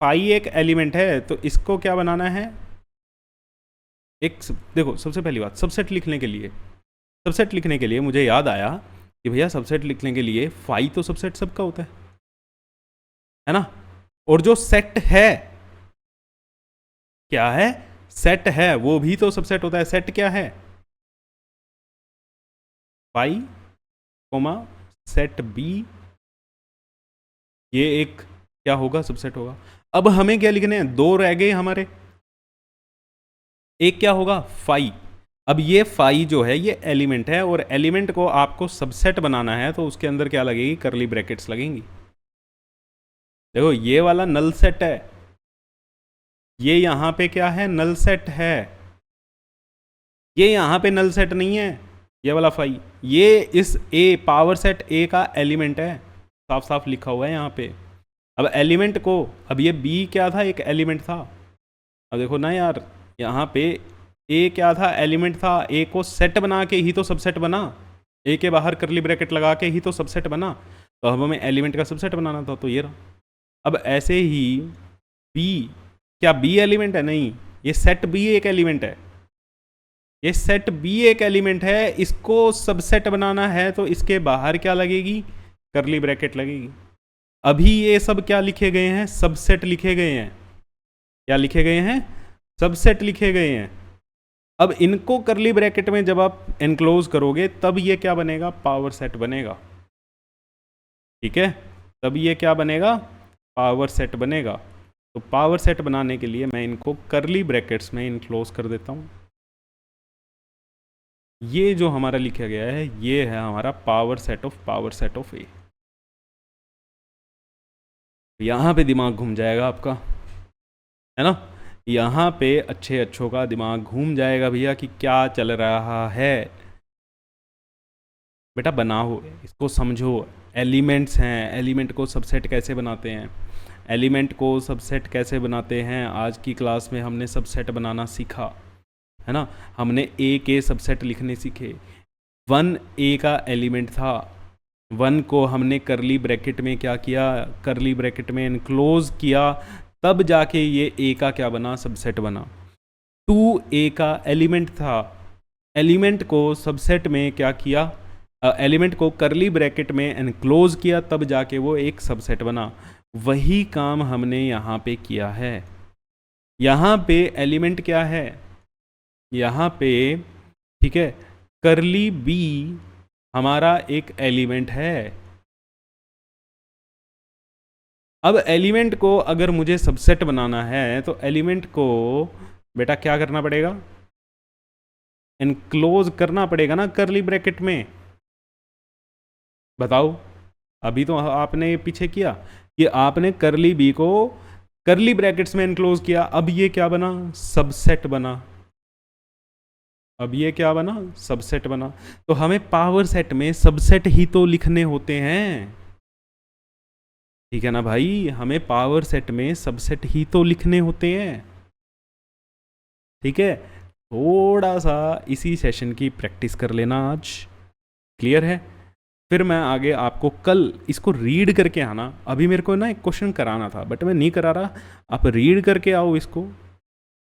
पाई एक एलिमेंट है, तो इसको क्या बनाना है? देखो, सबसे पहली बात सबसेट लिखने के लिए मुझे याद आया कि भैया सबसेट लिखने के लिए फाई तो सबसेट सबका होता है ना? और जो सेट है, क्या है? सेट है, वो भी तो सबसेट होता है। सेट क्या है? फाई कोमा सेट बी, ये एक क्या होगा? सबसेट होगा। अब हमें क्या लिखने हैं? 2 रह गए हमारे। एक क्या होगा? फाई। अब ये फाई जो है ये एलिमेंट है, और एलिमेंट को आपको सबसेट बनाना है, तो उसके अंदर क्या लगेगी? करली ब्रैकेट्स लगेंगी। देखो, ये वाला नल सेट है, ये यहां पे क्या है? नल सेट है। ये यहां पे नल सेट नहीं है, ये वाला फाई। ये इस ए पावर सेट ए का एलिमेंट है, साफ साफ लिखा हुआ है यहाँ पे। अब एलिमेंट को, अब ये बी क्या था? एक एलिमेंट था। अब देखो ना यार, यहाँ पे ए क्या था? एलिमेंट था। ए को सेट बना के ही तो सबसेट बना, ए के बाहर करली ब्रैकेट लगा के ही तो सबसेट बना। तो अब हमें एलिमेंट का सबसेट बनाना था, तो ये रहा। अब ऐसे ही बी, क्या बी एलिमेंट है? नहीं, ये सेट बी एक एलिमेंट है। ये सेट बी एक एलिमेंट है, इसको सबसेट बनाना है, तो इसके बाहर क्या लगेगी? करली ब्रैकेट लगेगी। अभी ये सब क्या लिखे गए हैं? सबसेट लिखे गए हैं। क्या लिखे गए हैं? सबसेट लिखे गए हैं। अब इनको करली ब्रैकेट में जब आप एनक्लोज करोगे, तब ये क्या बनेगा? पावर सेट बनेगा। ठीक है, तब ये क्या बनेगा? पावर सेट बनेगा। तो पावर सेट बनाने के लिए मैं इनको करली ब्रैकेट्स में इनक्लोज कर देता हूँ। ये जो हमारा लिखा गया है ये है हमारा पावर सेट ऑफ ए। यहाँ पे दिमाग घूम जाएगा आपका, है ना, यहाँ पे अच्छों का दिमाग घूम जाएगा भैया कि क्या चल रहा है। बेटा बनाओ इसको, समझो। एलिमेंट्स हैं, एलिमेंट को सबसेट कैसे बनाते हैं, एलिमेंट को सबसेट कैसे बनाते हैं, आज की क्लास में हमने सबसेट बनाना सीखा, है ना। हमने ए के सबसेट लिखने सीखे। 1 ए का एलिमेंट था, 1 को हमने करली ब्रैकेट में क्या किया, करली ब्रैकेट में इनक्लोज किया, तब जाके ये ए का क्या बना, सबसेट बना। 2 ए का एलिमेंट था, एलिमेंट को सबसेट में क्या किया, एलिमेंट को करली ब्रैकेट में एनक्लोज किया, तब जाके वो एक सबसेट बना। वही काम हमने यहाँ पे किया है। यहाँ पे एलिमेंट क्या है, यहाँ पे, ठीक है, करली बी हमारा एक एलिमेंट है। अब एलिमेंट को अगर मुझे सबसेट बनाना है तो एलिमेंट को बेटा क्या करना पड़ेगा, एनक्लोज करना पड़ेगा ना करली ब्रैकेट में। बताओ, अभी तो आपने पीछे किया कि आपने करली बी को करली ब्रैकेट्स में एनक्लोज किया, अब ये क्या बना, सबसेट बना। अब ये क्या बना, सबसेट बना। तो हमें पावर सेट में सबसेट ही तो लिखने होते हैं, ठीक है ना भाई, हमें पावर सेट में सबसेट ही तो लिखने होते हैं, ठीक है। थोड़ा सा इसी सेशन की प्रैक्टिस कर लेना आज, क्लियर है। फिर मैं आगे आपको कल इसको रीड करके आना। अभी मेरे को ना एक क्वेश्चन कराना था बट मैं नहीं करा रहा, आप रीड करके आओ इसको,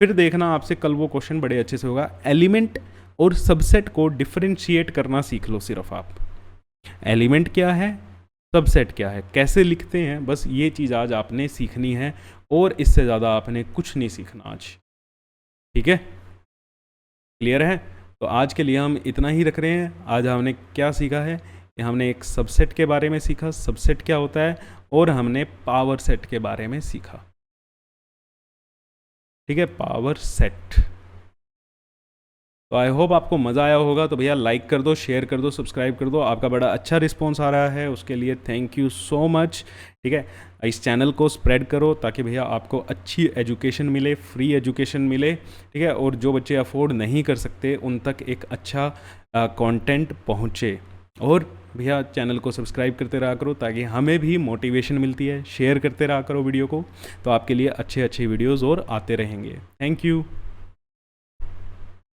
फिर देखना आपसे कल वो क्वेश्चन बड़े अच्छे से होगा। एलिमेंट और सबसेट को डिफरेंशिएट करना सीख लो सिर्फ आप। एलिमेंट क्या है, सबसेट क्या है, कैसे लिखते हैं, बस ये चीज़ आज आपने सीखनी है और इससे ज़्यादा आपने कुछ नहीं सीखना आज, ठीक है, क्लियर है। तो आज के लिए हम इतना ही रख रहे हैं। आज हमने क्या सीखा है, हमने एक सबसेट के बारे में सीखा, सबसेट क्या होता है, और हमने पावर सेट के बारे में सीखा, ठीक है, पावर सेट। तो आई होप आपको मज़ा आया होगा। तो भैया लाइक कर दो, शेयर कर दो, सब्सक्राइब कर दो। आपका बड़ा अच्छा रिस्पॉन्स आ रहा है, उसके लिए थैंक यू सो मच, ठीक है। इस चैनल को स्प्रेड करो ताकि भैया आपको अच्छी एजुकेशन मिले, फ्री एजुकेशन मिले, ठीक है, और जो बच्चे अफोर्ड नहीं कर सकते उन तक एक अच्छा कंटेंट पहुँचे। और भैया चैनल को सब्सक्राइब करते रहा करो ताकि हमें भी मोटिवेशन मिलती है। शेयर करते रहा करो वीडियो को, तो आपके लिए अच्छे अच्छे वीडियोज़ और आते रहेंगे। Thank you.